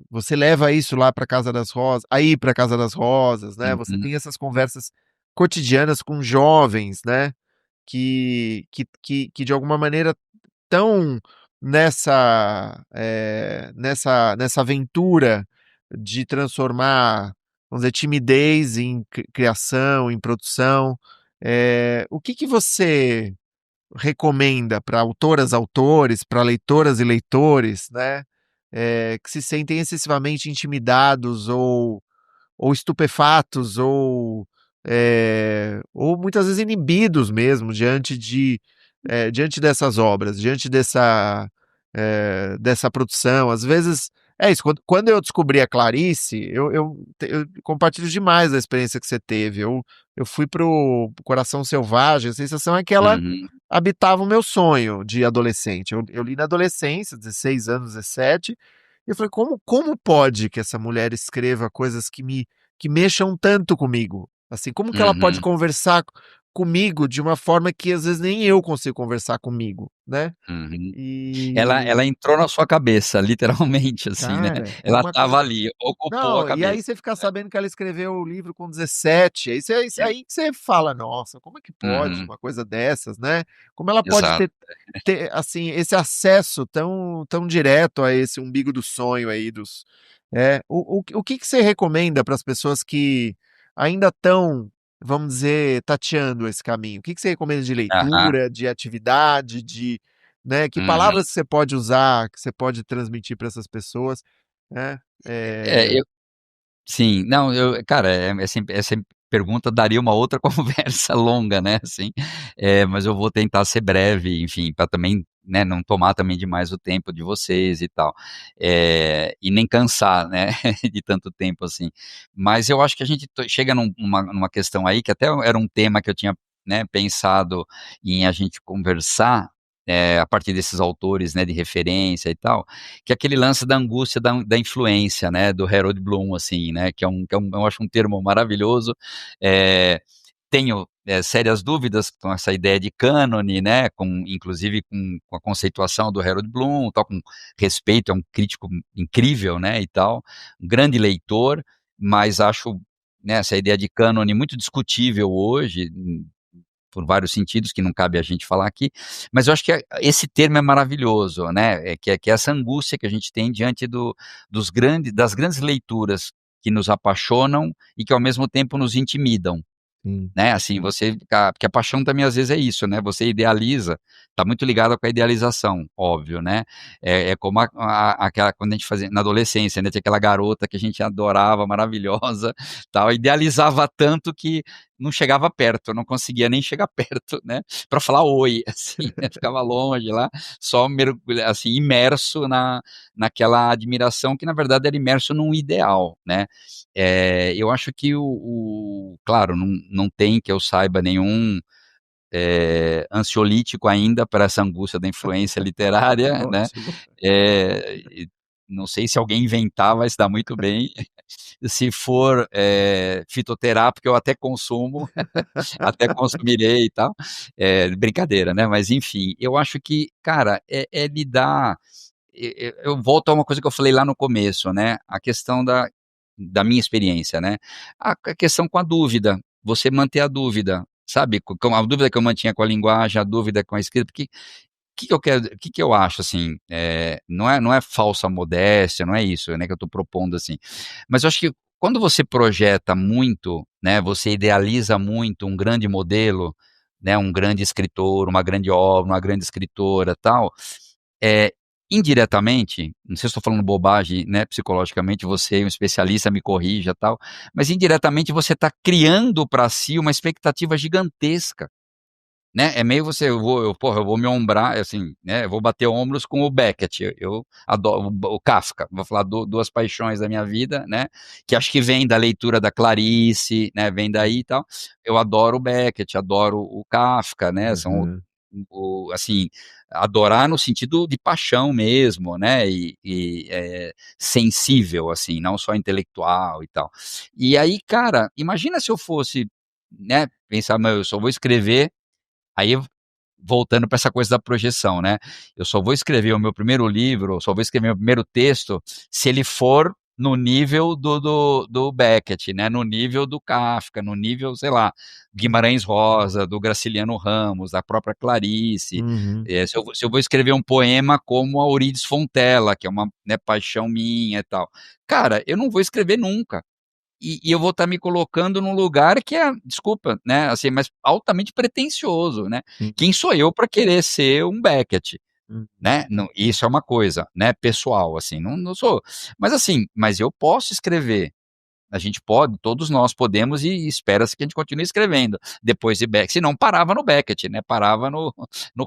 você leva isso lá para Casa das Rosas, aí para Casa das Rosas, né, você uhum, tem essas conversas cotidianas com jovens, né, que de alguma maneira estão nessa aventura de transformar, vamos dizer, timidez em criação, em produção. O que que você recomenda para autoras, autores, para leitoras e leitores, né, que se sentem excessivamente intimidados ou estupefatos ou muitas vezes inibidos mesmo diante dessas obras, diante dessa produção. Às vezes é isso, quando eu descobri a Clarice, eu compartilho demais da experiência que você teve. Eu fui para o Coração Selvagem, a sensação é que ela uhum, habitava o meu sonho de adolescente. Eu li na adolescência, 16 anos, 17, e eu falei: "Como pode que essa mulher escreva coisas que mexam tanto comigo? Assim, como que ela pode uhum, conversar comigo de uma forma que às vezes nem eu consigo conversar comigo, né?" uhum. Ela E, entrou na sua cabeça, literalmente, assim, né, cara, é ela uma estava coisa. ali, ocupou a Não, e cabeça. aí você fica sabendo que ela escreveu o livro com 17, aí que você fala: "Nossa, como é que pode Uhum, uma coisa dessas, né? Como ela pode exato. ter, assim, esse acesso tão direto a esse umbigo do sonho aí dos". O que que você recomenda para as pessoas que ainda estão, vamos dizer, tateando esse caminho? O que que você recomenda de Aham, leitura, de atividade, né, que uhum. palavras você pode usar, que você pode transmitir para essas pessoas, né? É, Eh sim, não, cara, essa pergunta daria uma outra conversa longa, né, assim, mas eu vou tentar ser breve, enfim, para também né, não tomar também demais o tempo de vocês e tal, e nem cansar, né, de tanto tempo assim. Mas eu acho que a gente chega numa questão aí que até era um tema que eu tinha, né, pensado em a gente conversar, a partir desses autores, né, de referência e tal, que é aquele lance da angústia da influência, né, do Harold Bloom, assim, né, que é eu acho um termo maravilhoso. Tenho, sérias dúvidas com essa ideia de cânone, né, inclusive com a conceituação do Harold Bloom, tal, com respeito, é um crítico incrível, né, e tal, um grande leitor, mas acho, né, essa ideia de cânone muito discutível hoje, por vários sentidos que não cabe a gente falar aqui, mas eu acho que esse termo é maravilhoso, né, que é essa angústia que a gente tem diante das grandes leituras que nos apaixonam e que ao mesmo tempo nos intimidam. Sim. Né, assim, você porque a paixão também às vezes é isso, né, você idealiza, tá muito ligado com a idealização, óbvio, né. É como aquela quando a gente fazia na adolescência, né, tinha aquela garota que a gente adorava, maravilhosa, tal, idealizava tanto que não chegava perto, não conseguia nem chegar perto, né, pra falar oi, assim, né, ficava longe lá, só assim, imerso naquela admiração que na verdade era imerso num ideal, né. Eu acho que claro, não tem que eu saiba nenhum, ansiolítico ainda para essa angústia da influência literária, né, Ótimo. e não sei se alguém inventar vai se dar muito bem, se for, fitoterápico eu até consumo, até consumirei e tal, brincadeira, né, mas enfim, eu acho que, cara, é lidar eu volto a uma coisa que eu falei lá no começo, né, a questão da minha experiência, né, a questão com a dúvida, você manter a dúvida, sabe, com a dúvida que eu mantinha com a linguagem, a dúvida com a escrita, porque o que que eu acho, assim, não é falsa modéstia, não é isso, né, que eu estou propondo, assim, mas eu acho que quando você projeta muito, né, você idealiza muito um grande modelo, né, um grande escritor, uma grande obra, uma grande escritora, tal, eh, indiretamente, não sei se estou falando bobagem, né, psicologicamente, você é um especialista, me corrija, tal, mas indiretamente você está criando para si uma expectativa gigantesca. Né, é meio você eu vou me ombrar, assim, né, eu vou bater ombros com o Beckett, eu adoro o Kafka, vou falar 2 paixões da minha vida, né, que acho que vem da leitura da Clarice, né, vem daí e tal. Eu adoro o Beckett, adoro o Kafka, né, são Aham. assim, adorar no sentido de paixão mesmo, né, sensível, assim, não só intelectual e tal. E aí, cara, imagina se eu fosse, né, pensar: "Meu, eu só vou escrever". Aí, voltando para essa coisa da projeção, né, eu só vou escrever o meu primeiro livro, só vou escrever o meu primeiro texto, se ele for no nível do Beckett, né, no nível do Kafka, no nível, sei lá, Guimarães Rosa, do Graciliano Ramos, da própria Clarice, Uhum. se eu vou escrever um poema como a Euridice Fontella, que é uma, né, paixão minha e tal. Cara, eu não vou escrever nunca. E eu vou estar me colocando num lugar que é, desculpa, né, assim, mas altamente pretensioso, né. Sim. Quem sou eu para querer ser um Beckett, Uhum. né, não, isso é uma coisa, né, pessoal, assim, não sou, mas assim, mas eu posso escrever, a gente pode, todos nós podemos e espera-se que a gente continue escrevendo, depois de Beckett, senão parava no Beckett, né, parava no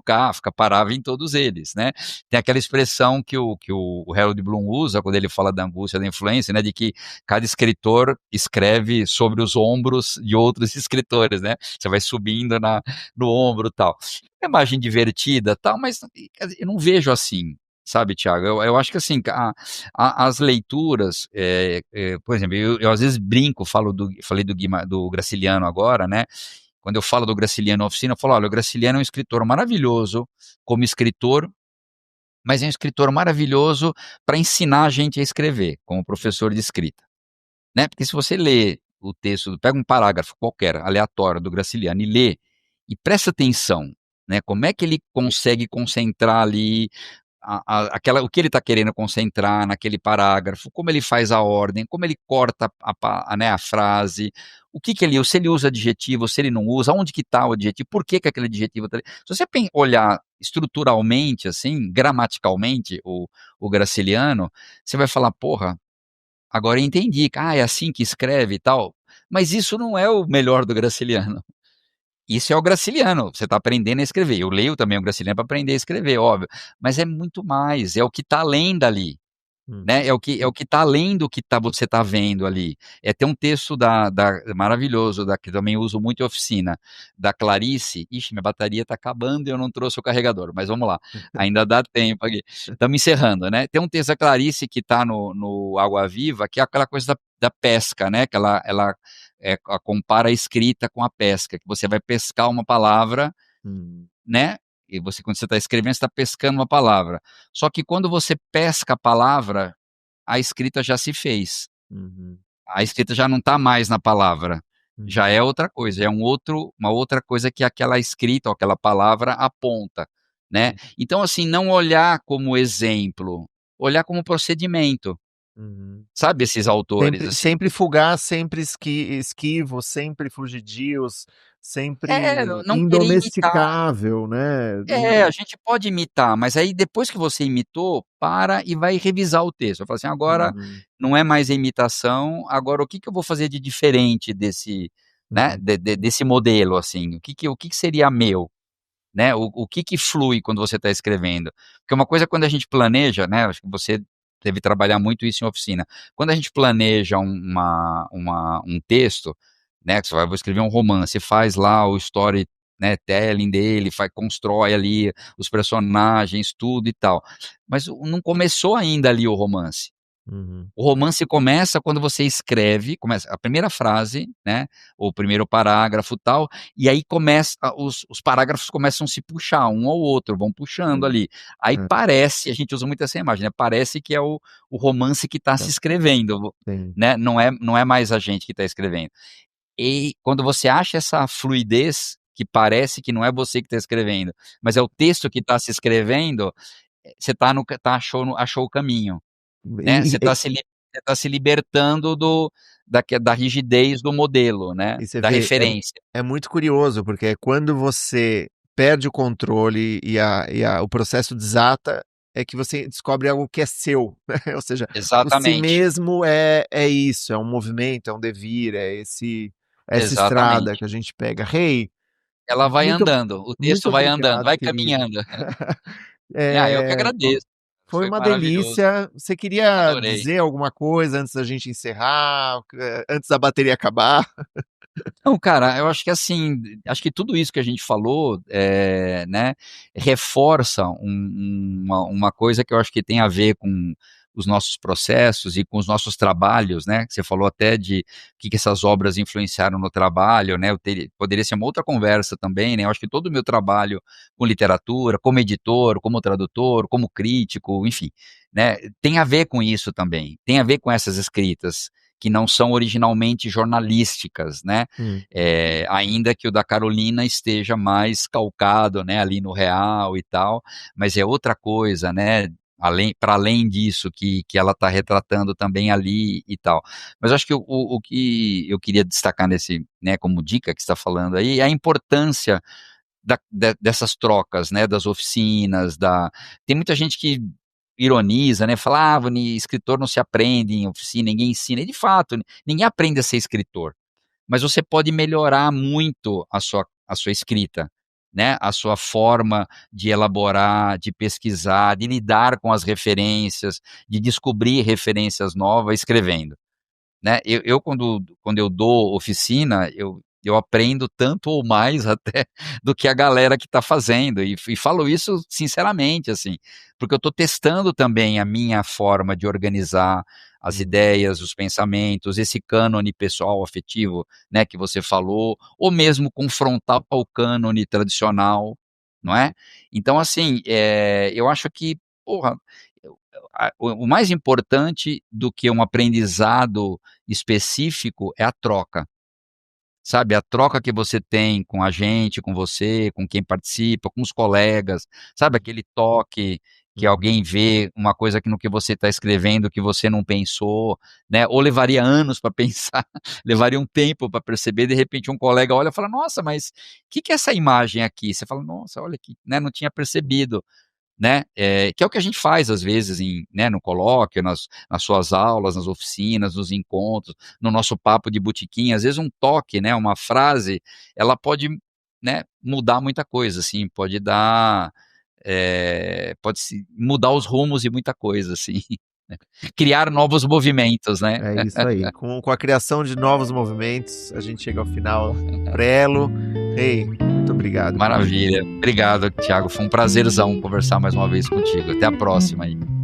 Kafka, parava em todos eles, né. Tem aquela expressão que o Harold Bloom usa quando ele fala da angústia da influência, né, de que cada escritor escreve sobre os ombros de outros escritores, né, você vai subindo no ombro, tal. É uma imagem divertida, tal, mas eu não vejo assim, sabe, Thiago, eu acho que assim, as leituras, por exemplo, eu às vezes brinco, falei do Graciliano agora, né, quando eu falo do Graciliano na oficina, eu falo: "Olha, o Graciliano é um escritor maravilhoso como escritor, mas é um escritor maravilhoso para ensinar a gente a escrever, como professor de escrita", né, porque se você lê o texto, pega um parágrafo qualquer, aleatório, do Graciliano e lê, e presta atenção, né, como é que ele consegue concentrar ali aquela o que ele está querendo concentrar naquele parágrafo, como ele faz a ordem, como ele corta né, a frase, o que que ele se ele usa adjetivo, se ele não usa, onde que está o adjetivo, por que que aquele adjetivo está ali. Se você olhar estruturalmente, assim, gramaticalmente, o Graciliano, você vai falar: "Porra, agora eu entendi, é assim que escreve e tal", mas isso não é o melhor do Graciliano. Isso é o graciliano, você está aprendendo a escrever. Eu leio também o graciliano para aprender a escrever, óbvio, mas é muito mais, é o que está além dali. Hum, Né, é o que está além do que você está vendo ali. Tem um texto maravilhoso, que também uso muito em oficina, da Clarice. Ixi, minha bateria está acabando e eu não trouxe o carregador, mas vamos lá, ainda dá tempo aqui. Estamos encerrando, né? Tem um texto da Clarice que está no Água Viva, que é aquela coisa da pesca, né? Que ela compara a escrita com a pesca, que você vai pescar uma palavra, hum, né? E você, quando você está escrevendo, você está pescando uma palavra. Só que quando você pesca a palavra, a escrita já se fez. uhum, A escrita já não está mais na palavra. Já uhum, é outra coisa, é uma outra coisa que aquela escrita ou aquela palavra aponta, né? Então, assim, não olhar como exemplo, olhar como procedimento. uhum. Sabe esses autores, Sempre, assim? sempre fugaz, sempre esquivo, sempre fugidios, Não, sempre não querer imitar. indomesticável, né? A gente pode imitar, mas aí depois que você imitou, para e vai revisar o texto. Vai falar assim: agora Uhum, não é mais a imitação, agora o que que eu vou fazer de diferente desse, né, uhum, desse modelo, assim? O que que seria meu, né? O que que flui quando você está escrevendo? Porque uma coisa é quando a gente planeja, né? Acho que você deve trabalhar muito isso em oficina. Quando a gente planeja um texto, né? Que você vai, vou escrever um romance, faz lá o story, né, telling dele, constrói ali os personagens, tudo e tal. Mas não começou ainda ali o romance. uhum, O romance começa quando você escreve, começa a primeira frase, né, ou o primeiro parágrafo, tal, e aí começa os parágrafos começam a se puxar um ao outro, vão puxando sim, ali. Aí é, parece, a gente usa muito essa imagem, né, parece que é o romance que está tá, se escrevendo, sim, né, não é mais a gente que está escrevendo. E quando você acha essa fluidez, que parece que não é você que está escrevendo, mas é o texto que está se escrevendo, você achou o caminho, né? e, e, Você tá se libertando da rigidez do modelo, né? e você Da vê, referência. é muito curioso, porque é quando você perde o controle o processo desata, é que você descobre algo que é seu, né? Ou seja, o si Exatamente, mesmo é isso, é um movimento, é um devir, é essa estrada que exatamente. a gente pega. Hey, Ela vai muito, andando, o muito texto vai andando, obrigado, vai querido. caminhando. Eu que É, agradeço. foi Foi uma maravilhoso. delícia. Você queria Adorei. dizer alguma coisa antes da gente encerrar, antes da bateria acabar? Não, cara, eu acho que assim, acho que tudo isso que a gente falou, né, reforça uma coisa que eu acho que tem a ver com os nossos processos e com os nossos trabalhos, né? Você falou até de o que essas obras influenciaram no trabalho, né? Poderia ser uma outra conversa também, né? Eu acho que todo o meu trabalho com literatura, como editor, como tradutor, como crítico, enfim, né, tem a ver com isso também, tem a ver com essas escritas que não são originalmente jornalísticas, né? Hum, Ainda que o da Carolina esteja mais calcado, né, ali no real e tal, mas é outra coisa, né? Para além disso que ela está retratando também ali e tal. Mas acho que o que eu queria destacar nesse, né, como dica que está falando aí, é a importância dessas trocas, né, das oficinas, tem muita gente que ironiza, né, fala, escritor não se aprende em oficina, ninguém ensina, e de fato, ninguém aprende a ser escritor, mas você pode melhorar muito a sua escrita, né, a sua forma de elaborar, de pesquisar, de lidar com as referências, de descobrir referências novas escrevendo, né? Eu quando eu dou oficina, eu aprendo tanto ou mais até do que a galera que está fazendo, e falo isso sinceramente, assim, porque eu estou testando também a minha forma de organizar as uhum, ideias, os pensamentos, esse cânone pessoal afetivo, né, que você falou, ou mesmo confrontar o cânone tradicional, não é? Então, assim, eu acho que, porra, o mais importante do que um aprendizado específico é a troca, sabe? A troca que você tem com a gente, com você, com quem participa, com os colegas, sabe? Aquele toque que uhum, alguém vê uma coisa que no que você está escrevendo que você não pensou, né? Ou levaria anos para pensar, levaria um tempo para perceber, de repente um colega olha e fala, nossa, mas o que é essa imagem aqui? Você fala, nossa, olha aqui, né? Não tinha percebido, né, que é o que a gente faz às vezes né, no colóquio, nas suas aulas, nas oficinas, nos encontros, no nosso papo de botequim, às vezes um toque, né, uma frase, ela pode, né, mudar muita coisa, assim, pode dar, pode se mudar os rumos de muita coisa, assim, criar novos movimentos, né. É isso aí. Com a criação de novos movimentos, a gente chega ao final prelo. Rei, muito obrigado. Maravilha. Obrigado, Thiago, foi um prazerzão conversar mais uma vez contigo. Até a próxima aí.